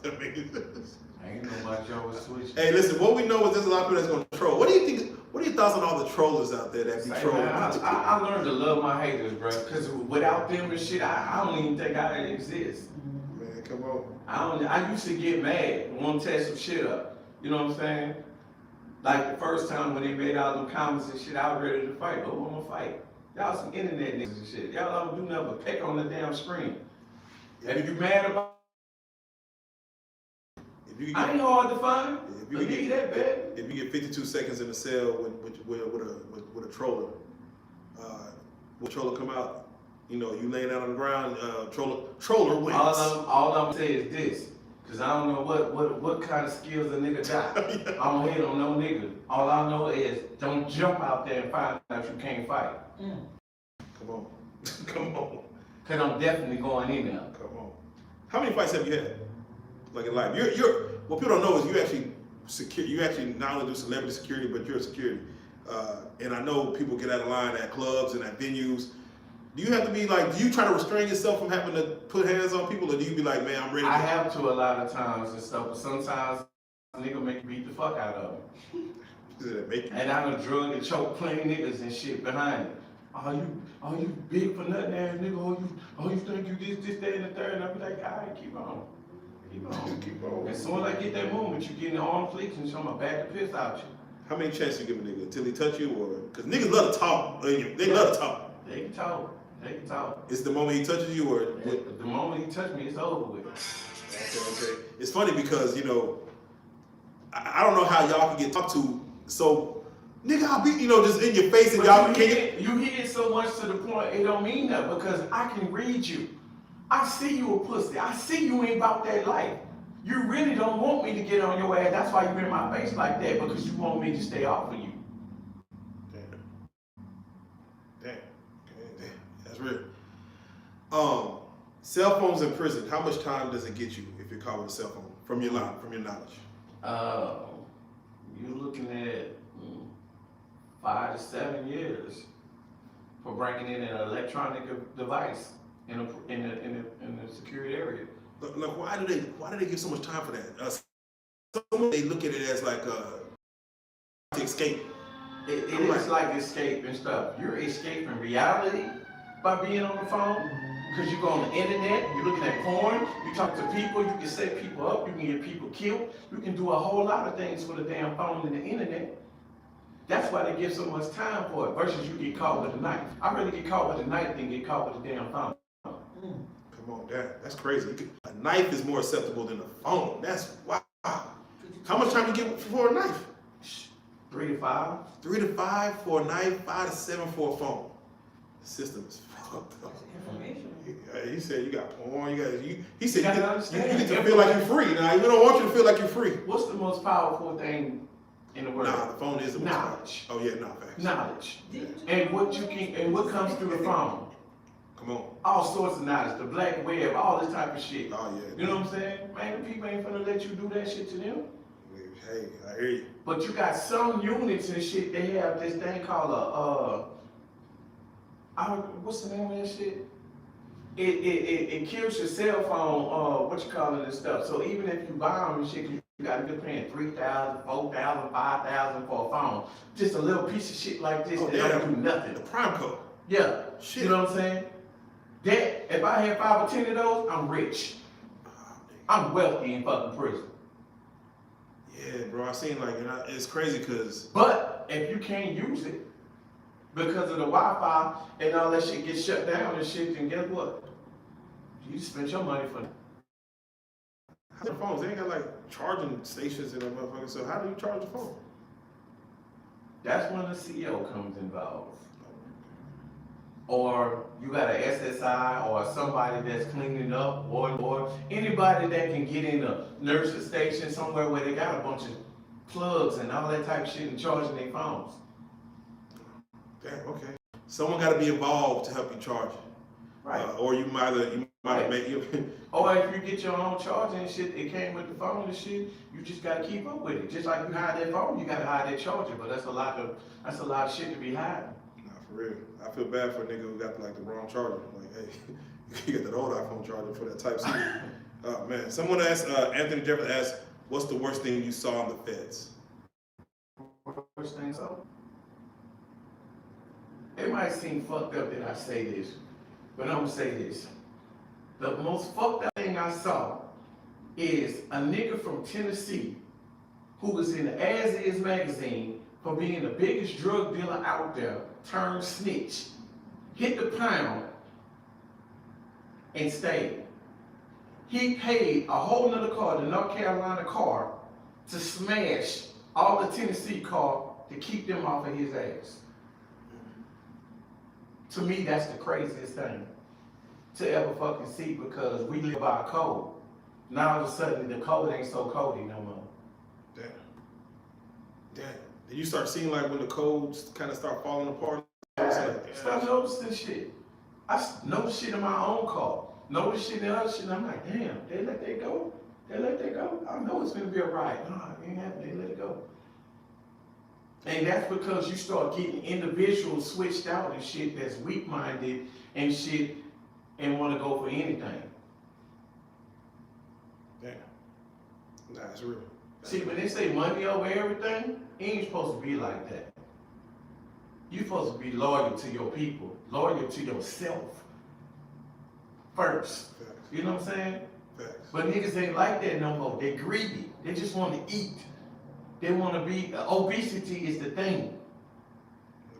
[SPEAKER 3] That makes sense.
[SPEAKER 2] Ain't nobody ever switch.
[SPEAKER 3] Hey, listen, what we know is there's a lot of people that's gonna troll. What do you think? What are your thoughts on all the trollers out there that be trolling?
[SPEAKER 2] I learned to love my haters, bro. Cause without them and shit, I don't even think I exist.
[SPEAKER 3] Man, come on.
[SPEAKER 2] I used to get mad, want to tear some shit up. You know what I'm saying? Like the first time when they made all them comments and shit, I was ready to fight. But I'm gonna fight. Y'all some internet niggas and shit. Y'all don't do nothing but peck on the damn screen. And if you mad about I ain't hard to find. Believe that, man.
[SPEAKER 3] If you get 52 seconds in the cell with a troller, will troller come out? You know, you laying out on the ground, troller wins.
[SPEAKER 2] All I'm saying is this, cause I don't know what kind of skills a nigga got. I don't hate on no nigga. All I know is don't jump out there and find out you can't fight.
[SPEAKER 3] Come on, come on.
[SPEAKER 2] Cause I'm definitely going in there.
[SPEAKER 3] Come on. How many fights have you had? Like in life, you're what people don't know is you actually secure. You actually not only do celebrity security, but you're a security. And I know people get out of line at clubs and at venues. Do you have to be like? Do you try to restrain yourself from having to put hands on people, or do you be like, man, I'm ready?
[SPEAKER 2] I have to a lot of times and stuff, but sometimes nigga make me beat the fuck out of them. And I done drug and choke plenty niggas and shit behind it. Oh you big for nothing ass nigga. Oh you think you this, that, and the third. And I be like, all right, keep on. Keep on. As soon as I get that movement, you get in the arm flicks and show my back to piss out you.
[SPEAKER 3] How many chances you give a nigga until he touch you, or because niggas love to talk? They love to talk.
[SPEAKER 2] They can talk.
[SPEAKER 3] It's the moment he touches you, or
[SPEAKER 2] the moment he touches me, it's over with.
[SPEAKER 3] Okay. It's funny because you know, I don't know how y'all can get talked to. So, nigga, I'll be just in your face and y'all can't.
[SPEAKER 2] You hear it so much to the point it don't mean that because I can read you. I see you a pussy. I see you ain't about that life. You really don't want me to get on your ass. That's why you in my face like that, because you want me to stay off of you.
[SPEAKER 3] Damn. That's real. Cell phones in prison, how much time does it get you if you're caught with a cell phone? From your knowledge.
[SPEAKER 2] You're looking at 5 to 7 years for bringing in an electronic device in a security area.
[SPEAKER 3] Like, why do they give so much time for that? Some they look at it as like to escape.
[SPEAKER 2] It is like escape and stuff. You're escaping reality by being on the phone because you go on the internet, you're looking at porn, you talk to people, you can set people up, you can get people killed, you can do a whole lot of things with a damn phone and the internet. That's why they give so much time for it versus you get caught with a knife. I'd rather get caught with a knife than get caught with a damn phone.
[SPEAKER 3] Come on, that's crazy. A knife is more acceptable than a phone. That's wow. How much time do you get for a knife?
[SPEAKER 2] 3 to 5.
[SPEAKER 3] 3 to 5 for a knife, 5 to 7 for a phone. The system is fucked up.
[SPEAKER 1] Information.
[SPEAKER 3] He said you got porn. He said you
[SPEAKER 2] get
[SPEAKER 3] to feel like you're free. Now we don't want you to feel like you're free.
[SPEAKER 2] What's the most powerful thing in the world?
[SPEAKER 3] Nah, the phone is the most
[SPEAKER 2] knowledge.
[SPEAKER 3] Oh yeah, facts.
[SPEAKER 2] Knowledge. And what comes through the phone?
[SPEAKER 3] Come on.
[SPEAKER 2] All sorts of knowledge, the black web, all this type of shit.
[SPEAKER 3] Oh yeah.
[SPEAKER 2] You know what I'm saying? Man, the people ain't finna let you do that shit to them.
[SPEAKER 3] Hey, I hear you.
[SPEAKER 2] But you got some units and shit, they have this thing called what's the name of that shit? It kills your cell phone, what you call it and stuff. So even if you buy them and shit, you gotta be paying $3,000, $4,000, $5,000 for a phone. Just a little piece of shit like this that don't do nothing.
[SPEAKER 3] The prime code.
[SPEAKER 2] Yeah.
[SPEAKER 3] Shit.
[SPEAKER 2] You know what I'm saying? That, if I had 5 or 10 of those, I'm rich. I'm wealthy in fucking prison.
[SPEAKER 3] Yeah, bro, I seen like, it's crazy because.
[SPEAKER 2] But if you can't use it because of the Wi-Fi and all that shit gets shut down and shit, then guess what? You spent your money for that.
[SPEAKER 3] The phones, they ain't got like charging stations and that motherfucker. So how do you charge the phone?
[SPEAKER 2] That's when the CEO comes involved. Or you got an SSI or somebody that's cleaning up, or anybody that can get in a nurse's station somewhere where they got a bunch of plugs and all that type of shit and charging their phones.
[SPEAKER 3] Damn, okay. Someone got to be involved to help you charge it.
[SPEAKER 2] Right.
[SPEAKER 3] Or you might have made you.
[SPEAKER 2] Or if you get your own charger and shit, it came with the phone and shit, you just gotta keep up with it. Just like you hide that phone, you gotta hide that charger. But that's a lot of shit to be hiding.
[SPEAKER 3] Nah, for real. I feel bad for a nigga who got like the wrong charger. Like, hey, you got that old iPhone charger for that Type C. Oh man. Someone asked, Anthony Jefferson asked, what's the worst thing you saw in the feds?
[SPEAKER 2] Worst thing so? It might seem fucked up that I say this, but I'm gonna say this. The most fucked up thing I saw is a nigga from Tennessee who was in the As Is magazine for being the biggest drug dealer out there, turned snitch, hit the pound, and stayed. He paid a whole nother car, the North Carolina car, to smash all the Tennessee car to keep them off of his ass. To me, that's the craziest thing to ever fucking see, because we live by a code. Now all of a sudden the code ain't so codey no more.
[SPEAKER 3] Damn. Did you start seeing like when the codes kind of start falling apart?
[SPEAKER 2] Start noticing shit. I notice shit in my own car. Notice shit in other shit. And I'm like, damn, they let that go? They let that go? I know it's gonna be a riot. No, it ain't happening. They let it go. And that's because you start getting individuals switched out and shit that's weak-minded and shit and want to go for anything.
[SPEAKER 3] Damn. Nah, it's real.
[SPEAKER 2] See, when they say money over everything, it ain't supposed to be like that. You're supposed to be loyal to your people, loyal to yourself first.
[SPEAKER 3] Facts.
[SPEAKER 2] You know what I'm saying?
[SPEAKER 3] Facts.
[SPEAKER 2] But niggas ain't like that no more. They're greedy. They just want to eat. They want to be, obesity is the thing.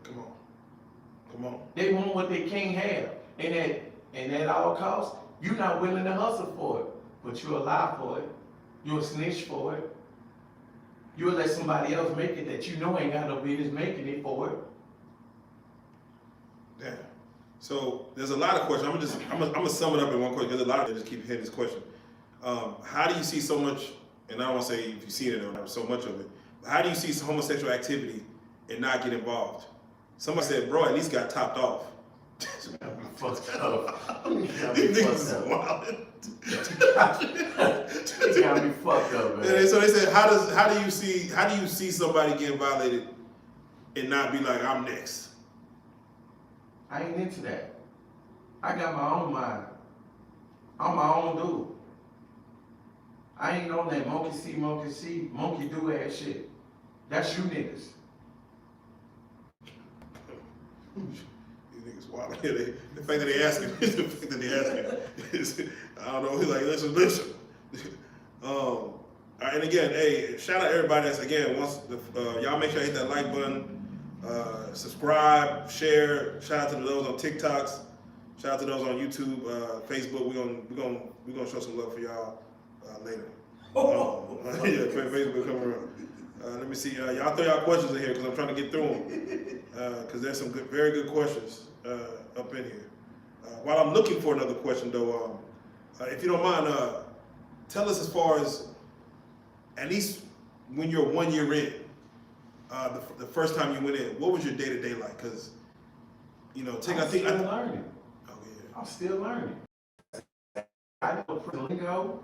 [SPEAKER 3] Come on.
[SPEAKER 2] They want what they can't have. And at all costs, you're not willing to hustle for it. But you'll lie for it. You'll snitch for it. You'll let somebody else make it that you know ain't got no business making it for it.
[SPEAKER 3] Damn. So there's a lot of questions. I'm gonna sum it up in one question because a lot of them just keep hitting this question. How do you see so much? And I don't want to say if you've seen it or so much of it. But how do you see homosexual activity and not get involved? Somebody said, bro, at least got topped off.
[SPEAKER 2] You gotta be fucked up.
[SPEAKER 3] These niggas is wild.
[SPEAKER 2] You gotta be fucked up, man.
[SPEAKER 3] And so they said, how do you see somebody getting violated and not be like, I'm next?
[SPEAKER 2] I ain't into that. I got my own mind. I'm my own dude. I ain't on that monkey see, monkey do ass shit. That's you niggas.
[SPEAKER 3] These niggas wild. Yeah, the fact that they asking, the fact that they asking is, I don't know, he's like, listen. All right, and again, hey, shout out everybody that's, again, y'all make sure you hit that like button, subscribe, share, shout out to those on TikToks, shout out to those on YouTube, Facebook. We're gonna show some love for y'all later. Yeah, Facebook coming around. Let me see, y'all throw y'all questions in here because I'm trying to get through them. Because there's some very good questions up in here. While I'm looking for another question though, if you don't mind, tell us as far as, at least when you're 1 year in, the first time you went in, what was your day-to-day like? Because, you know,
[SPEAKER 2] I'm still learning.
[SPEAKER 3] Oh, yeah.
[SPEAKER 2] I'm still learning. I know prison lingo.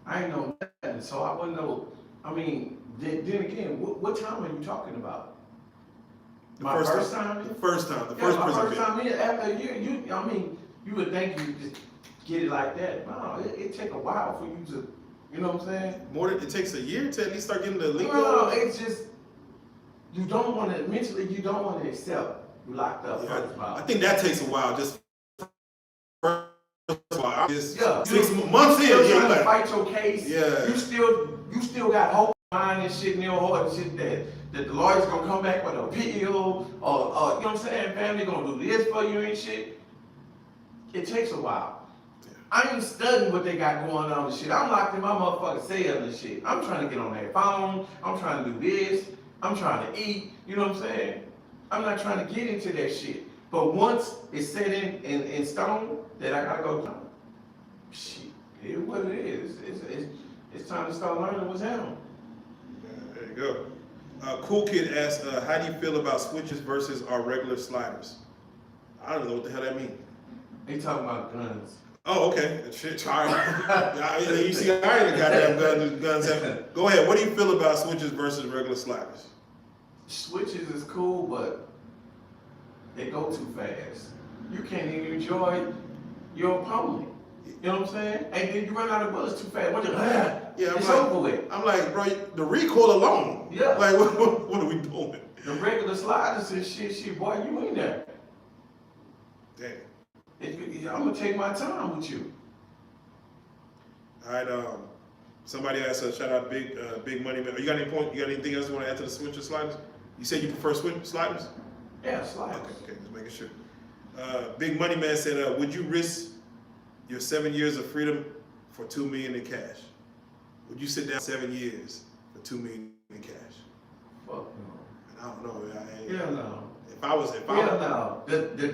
[SPEAKER 2] I ain't know nothing, so I wouldn't know. I mean, then again, what time are you talking about? My first time?
[SPEAKER 3] The first time.
[SPEAKER 2] My first time in, after a year, you would think you just get it like that. No, it take a while for you to, you know what I'm saying?
[SPEAKER 3] It takes a year to at least start getting the lingo?
[SPEAKER 2] No, it's just, you don't want to accept you locked up.
[SPEAKER 3] Yeah, I think that takes a while, just 6 months in.
[SPEAKER 2] You're trying to fight your case.
[SPEAKER 3] Yeah.
[SPEAKER 2] You still got hope in mind and shit in your heart and shit that the lawyer's gonna come back with an appeal or you know what I'm saying, family gonna do this for you and shit. It takes a while. Yeah. I ain't studying what they got going on and shit. I'm locked in my motherfucking cell and shit. I'm trying to get on that phone. I'm trying to do this. I'm trying to eat. You know what I'm saying? I'm not trying to get into that shit. But once it's set in stone that I gotta go down, shit, here's what it is. It's time to start learning what's happening.
[SPEAKER 3] There you go. Cool Kid asks, how do you feel about switches versus our regular sliders? I don't know what the hell that means.
[SPEAKER 2] They talking about guns.
[SPEAKER 3] Oh, okay. Shit, all right. You see, I already got that guns. Go ahead. What do you feel about switches versus regular sliders?
[SPEAKER 2] Switches is cool, but they go too fast. You can't even enjoy your opponent. You know what I'm saying? And then you run out of bullets too fast. It's
[SPEAKER 3] like,
[SPEAKER 2] over with.
[SPEAKER 3] I'm like, bro, the recoil alone.
[SPEAKER 2] Yeah.
[SPEAKER 3] Like, what are we doing?
[SPEAKER 2] The regular sliders and shit, boy, you in there.
[SPEAKER 3] Damn.
[SPEAKER 2] I'm gonna take my time with you.
[SPEAKER 3] All right, somebody asked shout out Big Money Man. You got any point? You got anything else you want to add to the switcher sliders? You said you prefer sliders?
[SPEAKER 2] Yeah, sliders.
[SPEAKER 3] Okay, just making sure. Big Money Man said, would you risk your 7 years of freedom for $2 million in cash? Would you sit down 7 years for $2 million in cash?
[SPEAKER 2] Fuck no.
[SPEAKER 3] I don't know.
[SPEAKER 2] Hell no.
[SPEAKER 3] If I was,
[SPEAKER 2] no. The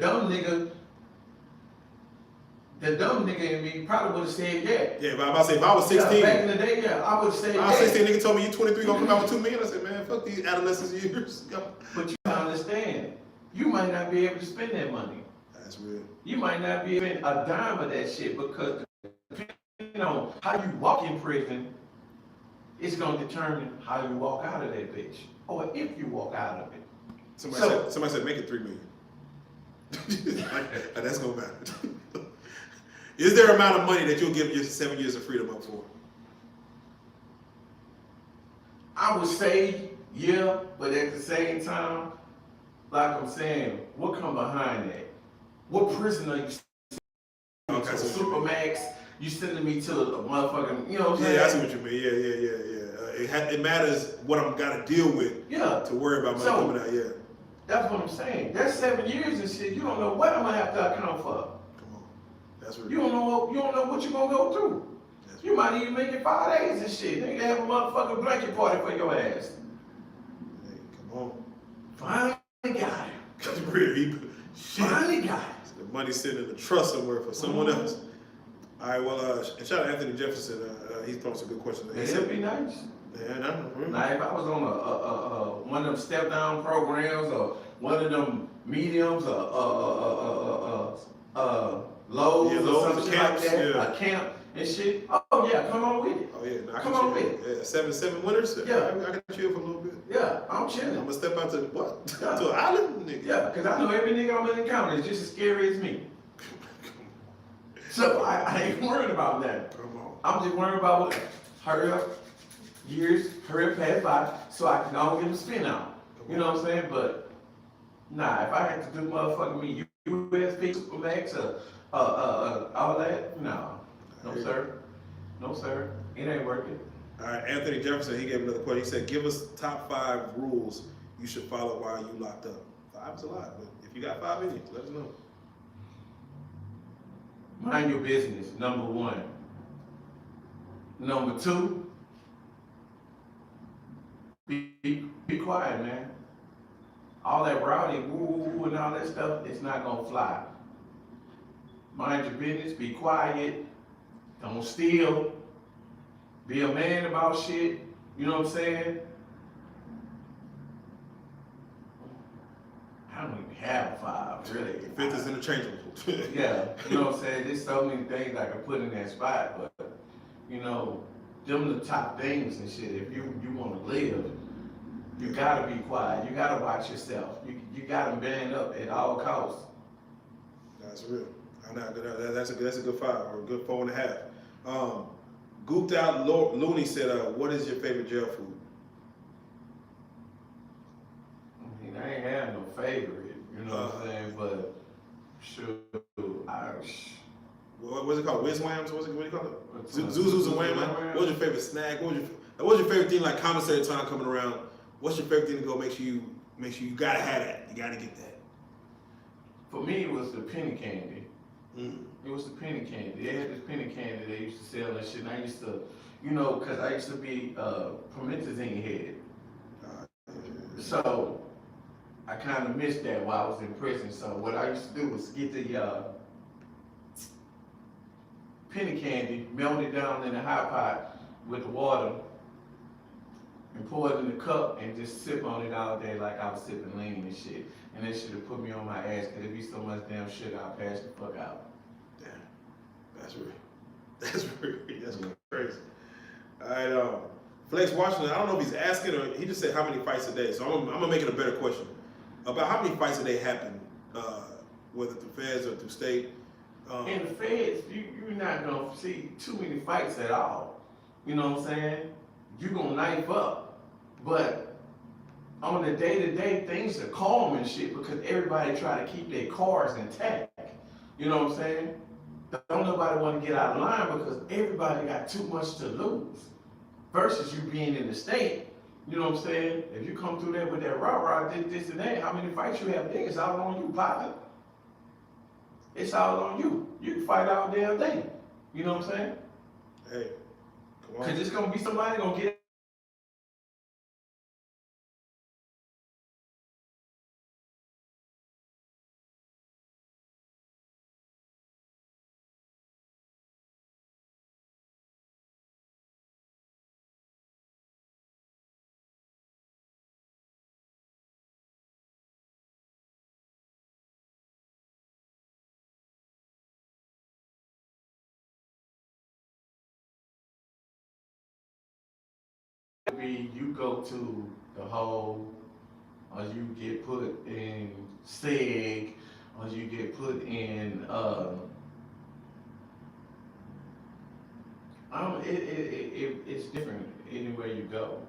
[SPEAKER 2] dumb nigga in me probably would have said yeah.
[SPEAKER 3] Yeah, but I'm about to say if I was 16.
[SPEAKER 2] Yeah, back in the day, yeah, I would have said
[SPEAKER 3] I was 16, nigga told me you 23 gonna come out with $2 million. I said, man, fuck these adolescence years.
[SPEAKER 2] But you gotta understand, you might not be able to spend that money.
[SPEAKER 3] That's real.
[SPEAKER 2] You might not be able to spend a dime of that shit because depending on how you walk in prison, it's gonna determine how you walk out of that bitch. Or if you walk out of it.
[SPEAKER 3] Somebody said make it $3 million. That's gonna matter. Is there an amount of money that you'll give your 7 years of freedom up for?
[SPEAKER 2] I would say yeah, but at the same time, like I'm saying, what come behind that? What prison are you sending to? Supermax? You sending me to a motherfucking, you know what I'm saying?
[SPEAKER 3] Yeah, I see what you mean. Yeah. It matters what I'm gotta deal with.
[SPEAKER 2] Yeah.
[SPEAKER 3] To worry about money coming out. Yeah.
[SPEAKER 2] That's what I'm saying. That's 7 years and shit. You don't know what I'm gonna have to account for.
[SPEAKER 3] That's what
[SPEAKER 2] you don't know what you're gonna go through. You might even make it 5 days and shit. Nigga have a motherfucking blanket party for your ass.
[SPEAKER 3] Hey, come on.
[SPEAKER 2] Finally got it.
[SPEAKER 3] Finally got it. The money's sitting in the trust somewhere for someone else. All right, well, and shout out Anthony Jefferson. He's throwing some good questions.
[SPEAKER 2] It'd be nice.
[SPEAKER 3] Yeah,
[SPEAKER 2] now, if I was on one of them step down programs or one of them mediums or lows or something
[SPEAKER 3] camps,
[SPEAKER 2] like that, a camp and shit. Oh yeah, come on with it.
[SPEAKER 3] Oh yeah, no,
[SPEAKER 2] come on with it.
[SPEAKER 3] Yeah, 7 winners.
[SPEAKER 2] Yeah,
[SPEAKER 3] I can chill for a little bit.
[SPEAKER 2] Yeah, I'm chilling.
[SPEAKER 3] I'm gonna step out to what?
[SPEAKER 2] Yeah.
[SPEAKER 3] To an island, nigga.
[SPEAKER 2] Yeah, because I know every nigga I'm gonna encounter is just as scary as me. So I ain't worried about that.
[SPEAKER 3] Come on.
[SPEAKER 2] I'm just worried about what hurry up, hurry up pass by, so I can go get a spin out. You know what I'm saying? But nah, if I had to do motherfucking me USB Supermax all that, no sir, no sir, it ain't working.
[SPEAKER 3] All right, Anthony Jefferson, he gave another question. He said, give us top 5 rules you should follow while you locked up. 5 is a lot, but if you got 5 in you, let us know.
[SPEAKER 2] Mind your business, number 1. Number 2, be quiet, man. All that rowdy, woo, and all that stuff, it's not gonna fly. Mind your business, be quiet, don't steal, be a man about shit, you know what I'm saying? I don't even have 5, really.
[SPEAKER 3] 5th is interchangeable.
[SPEAKER 2] Yeah, you know what I'm saying? There's so many things I could put in that spot, but, you know, them the top things and shit. If you want to live, you gotta be quiet. You gotta watch yourself. You gotta man up at all costs.
[SPEAKER 3] That's real. That's a good 5 or a good 4.5. Gooped out Looney said, what is your favorite jail food?
[SPEAKER 2] I mean, I ain't have no favorite, you know what I'm saying? But shoot,
[SPEAKER 3] what's it called? Whiz Whams? What do you call it? Zuzus and Wham. What was your favorite snack? What was your favorite thing? Like commissary time coming around. What's your favorite thing to go make sure you gotta have that? You gotta get that.
[SPEAKER 2] For me, it was the penny candy. It was the penny candy. They had this penny candy they used to sell and shit. And I used to, you know, because I used to be promethazine head. So I kind of missed that while I was in prison. So what I used to do was get the penny candy, melt it down in a hot pot with the water, and pour it in the cup and just sip on it all day like I was sipping lean and shit. And that should have put me on my ass because it'd be so much damn sugar I'll pass the fuck out.
[SPEAKER 3] Damn. That's real. That's crazy. All right, Flex Washington, I don't know if he's asking or he just said how many fights a day. So I'm gonna make it a better question. About how many fights a day happen, whether through feds or through state.
[SPEAKER 2] In the feds, you're not gonna see too many fights at all. You know what I'm saying? You're gonna knife up. But on the day-to-day, things are calm and shit because everybody try to keep their cars intact. You know what I'm saying? Don't nobody want to get out of line because everybody got too much to lose. Versus you being in the state, you know what I'm saying? If you come through there with that rah-rah, this and that, how many fights you have there, it's all on you, partner. It's all on you. You can fight all damn day. You know what I'm saying?
[SPEAKER 3] Hey, come on.
[SPEAKER 2] Because it's going to be somebody going to get be you go to the hole, or you get put in SEG, or you get put in it's different anywhere you go.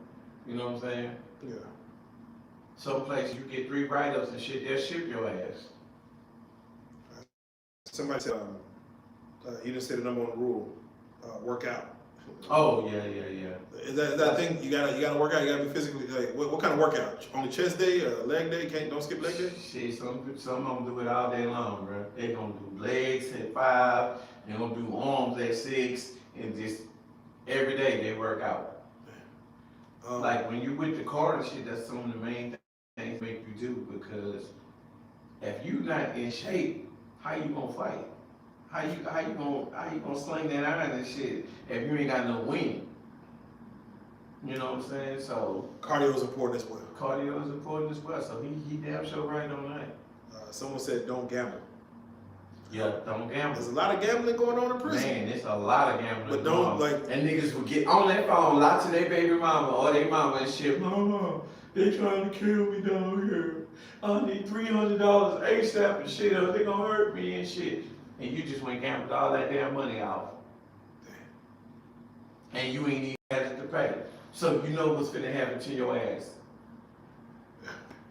[SPEAKER 2] You know what I'm saying?
[SPEAKER 3] Yeah.
[SPEAKER 2] Some places you get 3 write-ups and shit, they'll ship your ass.
[SPEAKER 3] Somebody said, you didn't say the number one rule, work out.
[SPEAKER 2] Oh yeah.
[SPEAKER 3] Is that thing? You gotta work out. You gotta be physically. Like, what kind of workout? Only chest day, leg day? Don't skip leg day.
[SPEAKER 2] Shit, some of them do it all day long, bro. They gonna do legs at 5, they gonna do arms at 6, and just every day they work out. Like when you with the car and shit, that's some of the main things make you do, because if you not in shape, how you gonna fight? How you gonna sling that iron and shit if you ain't got no wind? You know what I'm saying? So
[SPEAKER 3] cardio is important as well.
[SPEAKER 2] Cardio is important as well. So he damn sure right on that.
[SPEAKER 3] Someone said don't gamble.
[SPEAKER 2] Yeah, don't gamble.
[SPEAKER 3] There's a lot of gambling going on in prison.
[SPEAKER 2] Man, there's a lot of gambling.
[SPEAKER 3] But don't like.
[SPEAKER 2] And niggas will get on that phone, lie to their baby mama or their mama and shit. Mama, they trying to kill me down here. I need $300 ASAP and shit, or they gonna hurt me and shit. And you just went gambled all that damn money off. And you ain't even had it to pay. So you know what's finna happen to your ass.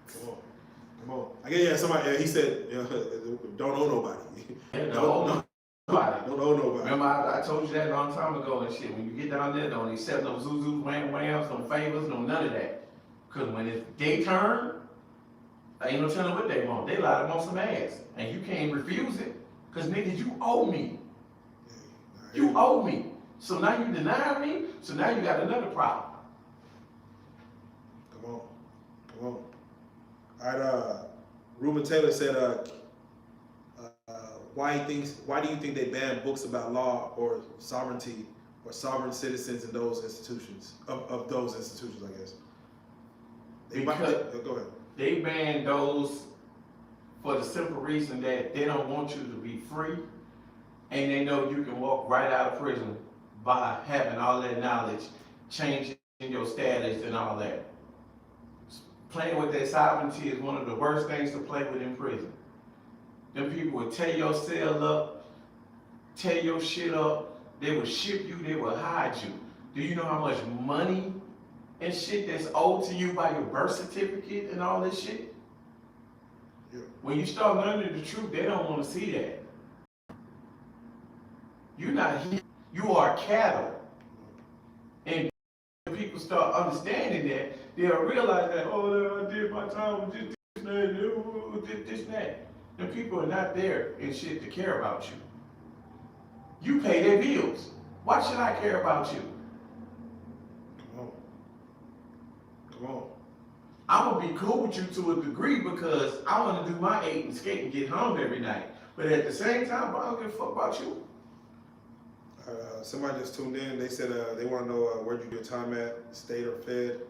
[SPEAKER 3] Come on. I guess somebody. He said, don't owe nobody.
[SPEAKER 2] Don't owe nobody.
[SPEAKER 3] Don't owe nobody.
[SPEAKER 2] Remember, I told you that a long time ago and shit. When you get down there, don't accept no zuzus, whams, no favors, no none of that. Cause when it's their turn, ain't no telling what they want. They lie to want some ass, and you can't refuse it. Cause nigga, you owe me. You owe me. So now you deny me. So now you got another problem.
[SPEAKER 3] Come on. All right. Ruben Taylor said, why do you think they ban books about law or sovereignty or sovereign citizens in those institutions of those institutions? I guess. Go ahead.
[SPEAKER 2] They ban those for the simple reason that they don't want you to be free, and they know you can walk right out of prison by having all that knowledge, changing your status and all that. Playing with their sovereignty is one of the worst things to play with in prison. Them people would tear your cell up, tear your shit up, they would ship you, they would hide you. Do you know how much money and shit that's owed to you by your birth certificate and all this shit?
[SPEAKER 3] Yeah.
[SPEAKER 2] When you start learning the truth, they don't want to see that. You're not here. You are cattle. And when people start understanding that, they'll realize that, oh, I did my time with this, this, and that. And people are not there and shit to care about you. You pay their bills. Why should I care about you?
[SPEAKER 3] Come on.
[SPEAKER 2] I'm gonna be cool with you to a degree because I want to do my 8 and skate and get home every night. But at the same time, I don't give a fuck about you.
[SPEAKER 3] Somebody just tuned in. They said they want to know where you do your time at, state or fed.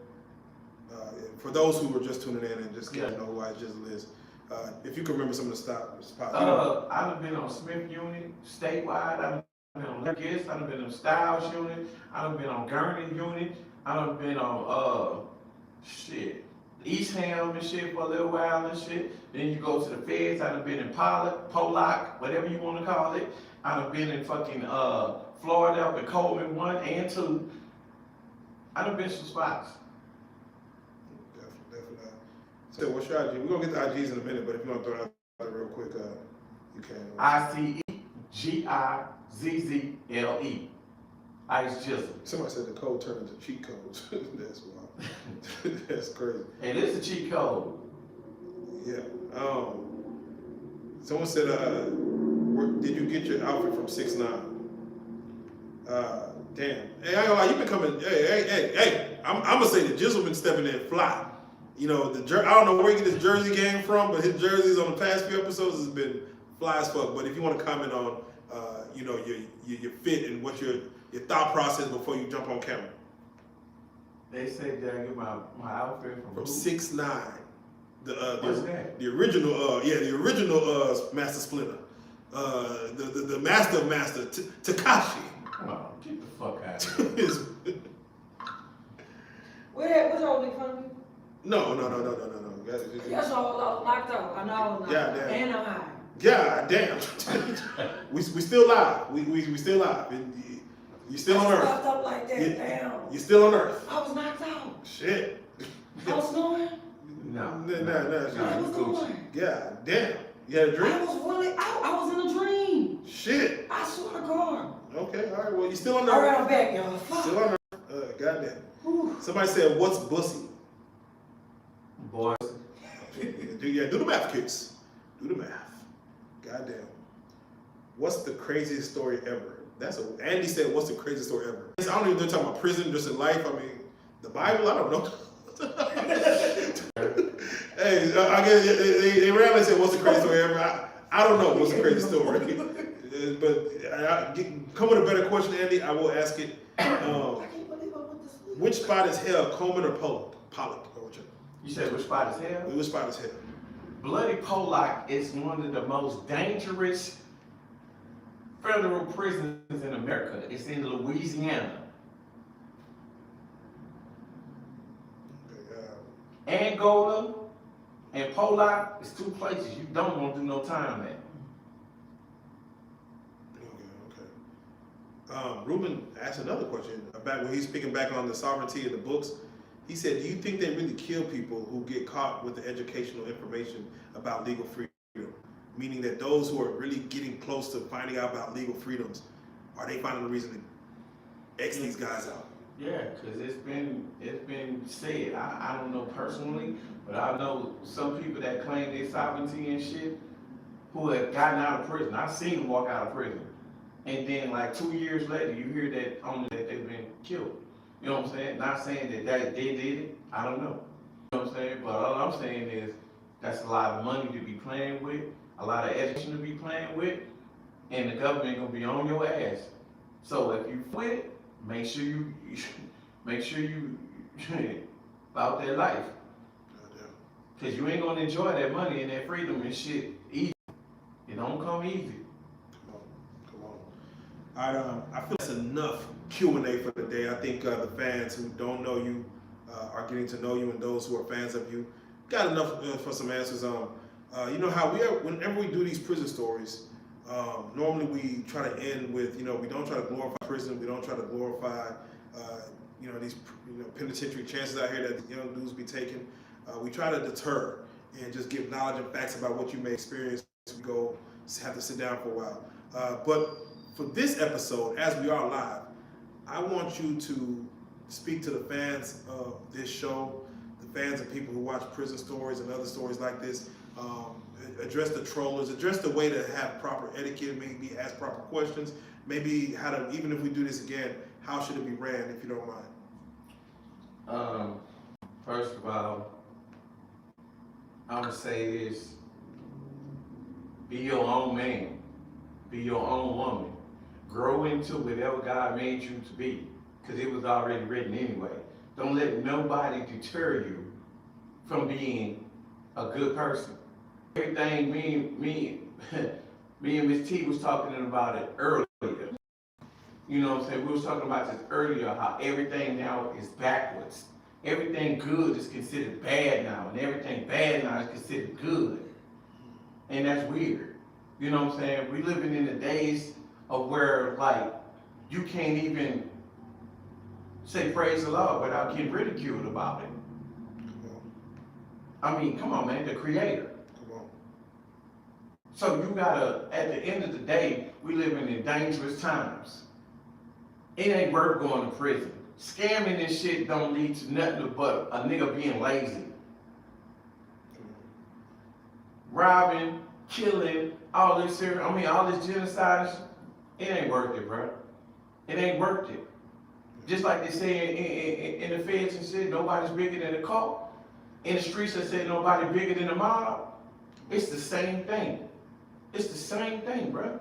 [SPEAKER 3] For those who were just tuning in and just getting to know why Gizzle is, if you can remember some of the spots.
[SPEAKER 2] I've been on Smith Unit, statewide. I've been on Lucas. I've been on Styles Unit. I've been on Gurney Unit. I've been on East Ham and shit for a little while and shit. Then you go to the feds. I done been in Pollock, whatever you want to call it. I done been in fucking Florida up in Coleman 1 and 2. I done been some spots.
[SPEAKER 3] Definitely. So what's your IG? We're gonna get the IGs in a minute, but if you want to throw it out there real quick, you can.
[SPEAKER 2] IceGizzle. Ice Gizzle.
[SPEAKER 3] Somebody said the code turned into cheat codes. That's wild. That's crazy.
[SPEAKER 2] It is a cheat code.
[SPEAKER 3] Yeah. Someone said, did you get your outfit from 6ix9ine? Damn. Hey, I ain't gonna lie, you been coming. Hey. I'm gonna say that Gizzle been stepping in fly. You know, I don't know where he get his jersey game from, but his jerseys on the past few episodes has been fly as fuck. But if you want to comment on, you know, your fit and what your thought process before you jump on camera.
[SPEAKER 2] They said that I get my outfit from
[SPEAKER 3] 6ix9ine.
[SPEAKER 2] What's that?
[SPEAKER 3] The original, the original Master Splinter. The master of master, Takashi.
[SPEAKER 2] Come on, get the fuck out of here.
[SPEAKER 1] What's all in front of me?
[SPEAKER 3] No.
[SPEAKER 1] Yes, I was locked up. I know I was
[SPEAKER 3] Yeah,
[SPEAKER 1] locked up.
[SPEAKER 3] damn.
[SPEAKER 1] And I'm high.
[SPEAKER 3] God damn. we still live. We still live. You still on Earth.
[SPEAKER 1] Locked up like that, damn.
[SPEAKER 3] You still on Earth.
[SPEAKER 1] I was knocked out.
[SPEAKER 3] Shit.
[SPEAKER 1] I was snoring.
[SPEAKER 2] No.
[SPEAKER 1] I was snoring.
[SPEAKER 3] God damn. You had a dream?
[SPEAKER 1] I was in a dream.
[SPEAKER 3] Shit.
[SPEAKER 1] I swear to God.
[SPEAKER 3] Okay, all right. Well, you still on Earth.
[SPEAKER 1] All right, I'm back, y'all. Fuck.
[SPEAKER 3] Still on Earth. Goddamn. Somebody said, "What's bussy?"
[SPEAKER 2] Boys.
[SPEAKER 3] Do the math, kids. Do the math. Goddamn. What's the craziest story ever? Andy said, "What's the craziest story ever?" I don't even talking about prison, just in life. I mean, the Bible. I don't know. Hey, I guess they rarely say, "What's the craziest story ever?" I don't know what's the craziest story. But come with a better question, Andy. I will ask it. Which spot is hell, Coleman or Pollock?
[SPEAKER 2] You said which spot is hell?
[SPEAKER 3] Which spot is hell?
[SPEAKER 2] Bloody Pollock is one of the most dangerous federal prisons in America. It's in Louisiana.
[SPEAKER 3] Okay,
[SPEAKER 2] Angola and Pollock is two places you don't want to do no time at.
[SPEAKER 3] Okay. Ruben asked another question about when he's speaking back on the sovereignty of the books. He said, "Do you think they really kill people who get caught with the educational information about legal freedom? Meaning that those who are really getting close to finding out about legal freedoms, are they finding a reason to X these guys out?"
[SPEAKER 2] Yeah, because it's been said. I don't know personally, but I know some people that claim their sovereignty and shit who have gotten out of prison. I've seen them walk out of prison. And then like 2 years later, you hear that only that they've been killed. You know what I'm saying? Not saying that they did it. I don't know. You know what I'm saying? But all I'm saying is that's a lot of money to be playing with, a lot of education to be playing with, and the government gonna be on your ass. So if you with it, make sure you about that life. Cause you ain't gonna enjoy that money and that freedom and shit easy. It don't come easy.
[SPEAKER 3] Come on. All right, I feel that's enough Q&A for the day. I think the fans who don't know you are getting to know you, and those who are fans of you got enough for some answers. You know how whenever we do these prison stories, normally we try to end with, we don't try to glorify prison, we don't try to glorify, these penitentiary chances out here that the young dudes be taking. We try to deter and just give knowledge and facts about what you may experience as we go have to sit down for a while. But for this episode, as we are live, I want you to speak to the fans of this show, the fans of people who watch prison stories and other stories like this. Address the trollers, address the way to have proper etiquette, maybe ask proper questions, maybe how to, even if we do this again, how should it be ran, if you don't mind?
[SPEAKER 2] First of all, I'm gonna say this: be your own man, be your own woman, grow into whatever God made you to be, because it was already written anyway. Don't let nobody deter you from being a good person. Everything me and Miss T was talking about it earlier. You know what I'm saying? We was talking about this earlier, how everything now is backwards. everything good is considered bad now, and everything bad now is considered good. And that's weird. You know what I'm saying? We living in the days of where, like, you can't even say praise the Lord without getting ridiculed about it. I mean, come on, man, the Creator.
[SPEAKER 3] Come on.
[SPEAKER 2] So you gotta, at the end of the day, we living in dangerous times. It ain't worth going to prison. Scamming and shit don't lead to nothing but a nigga being lazy. Robbing, killing, all this genocide, it ain't worth it, bro. It ain't worth it. Just like they say in the feds and shit, nobody's bigger than the cult. In the streets they say nobody bigger than the mob. It's the same thing. It's the same thing, bro.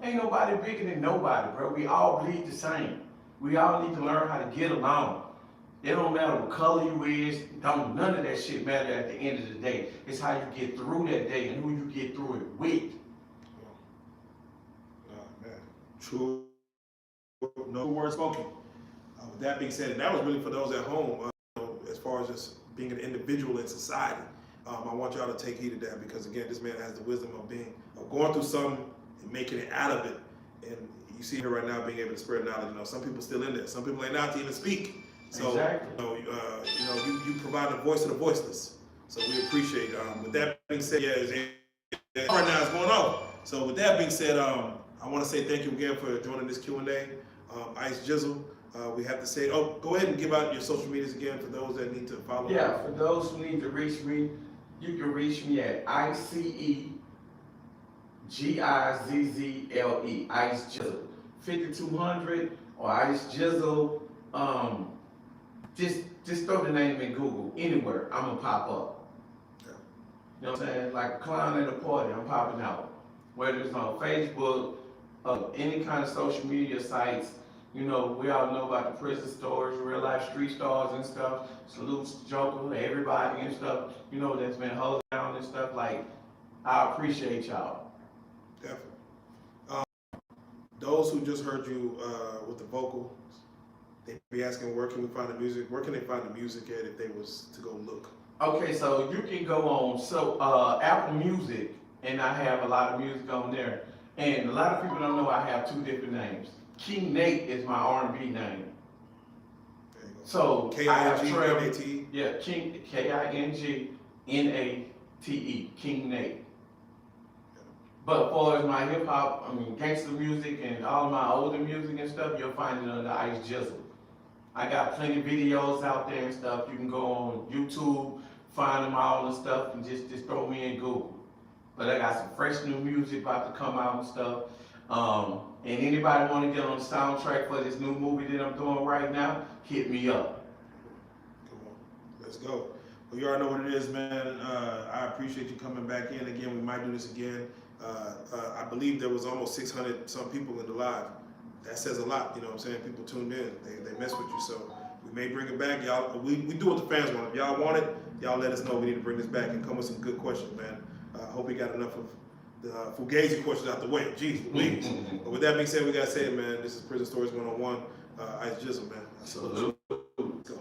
[SPEAKER 2] Ain't nobody bigger than nobody, bro. We all bleed the same. We all need to learn how to get along. It don't matter what color you is, none of that shit matter at the end of the day. It's how you get through that day and who you get through it with.
[SPEAKER 3] Man. True. No word spoken. With that being said, and that was really for those at home, as far as just being an individual in society. I want y'all to take heed of that because again, this man has the wisdom of going through something and making it out of it. And you see here right now being able to spread knowledge. You know, some people still in there. Some people ain't out to even speak. So
[SPEAKER 2] exactly.
[SPEAKER 3] You provide a voice to the voiceless. So we appreciate. With that being said, right now it's going on. So with that being said, I want to say thank you again for joining this Q&A. Ice Gizzle. We have to say, go ahead and give out your social medias again for those that need to follow.
[SPEAKER 2] Yeah, for those who need to reach me, you can reach me at IceGizzle, Ice Gizzle, 5200 or Ice Gizzle. Just throw the name in Google anywhere, I'm gonna pop up.
[SPEAKER 3] Yeah.
[SPEAKER 2] You know what I'm saying? Like a clown at a party, I'm popping out. Whether it's on Facebook, any kind of social media sites. You know, we all know about the prison stories, real life street stars and stuff. Salutes to Joker, everybody and stuff, you know, that's been held down and stuff. Like, I appreciate y'all.
[SPEAKER 3] Definitely. Those who just heard you with the vocals, they be asking where can we find the music? Where can they find the music at if they was to go look? Okay,
[SPEAKER 2] so you can go on Apple Music, and I have a lot of music on there. And a lot of people don't know I have two different names. King Nate is my R&B name.
[SPEAKER 3] There you go.
[SPEAKER 2] So
[SPEAKER 3] K-I-N-G-N-A-T-E?
[SPEAKER 2] Yeah, King, K-I-N-G-N-A-T-E, King Nate. But as far as my hip hop, gangster music and all of my older music and stuff, you'll find it under Ice Gizzle. I got plenty of videos out there and stuff. You can go on YouTube, find them all and stuff, and just throw me in Google. But I got some fresh new music about to come out and stuff. And anybody want to get on the soundtrack for this new movie that I'm doing right now, hit me up.
[SPEAKER 3] Come on, let's go. Well, you already know what it is, man. I appreciate you coming back in again. We might do this again. I believe there was almost 600 some people in the live. That says a lot, you know what I'm saying? People tuned in, they mess with you. So we may bring it back. Y'all, we do what the fans want. If y'all want it, y'all let us know. We need to bring this back and come with some good questions, man. I hope we got enough of the Fugazi questions out the way. Jeez, please. But with that being said, we gotta say it, man. This is Prison Stories 101. Ice Gizzle, man. So let's go.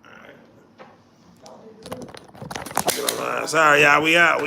[SPEAKER 3] All right. Sorry, y'all. We out.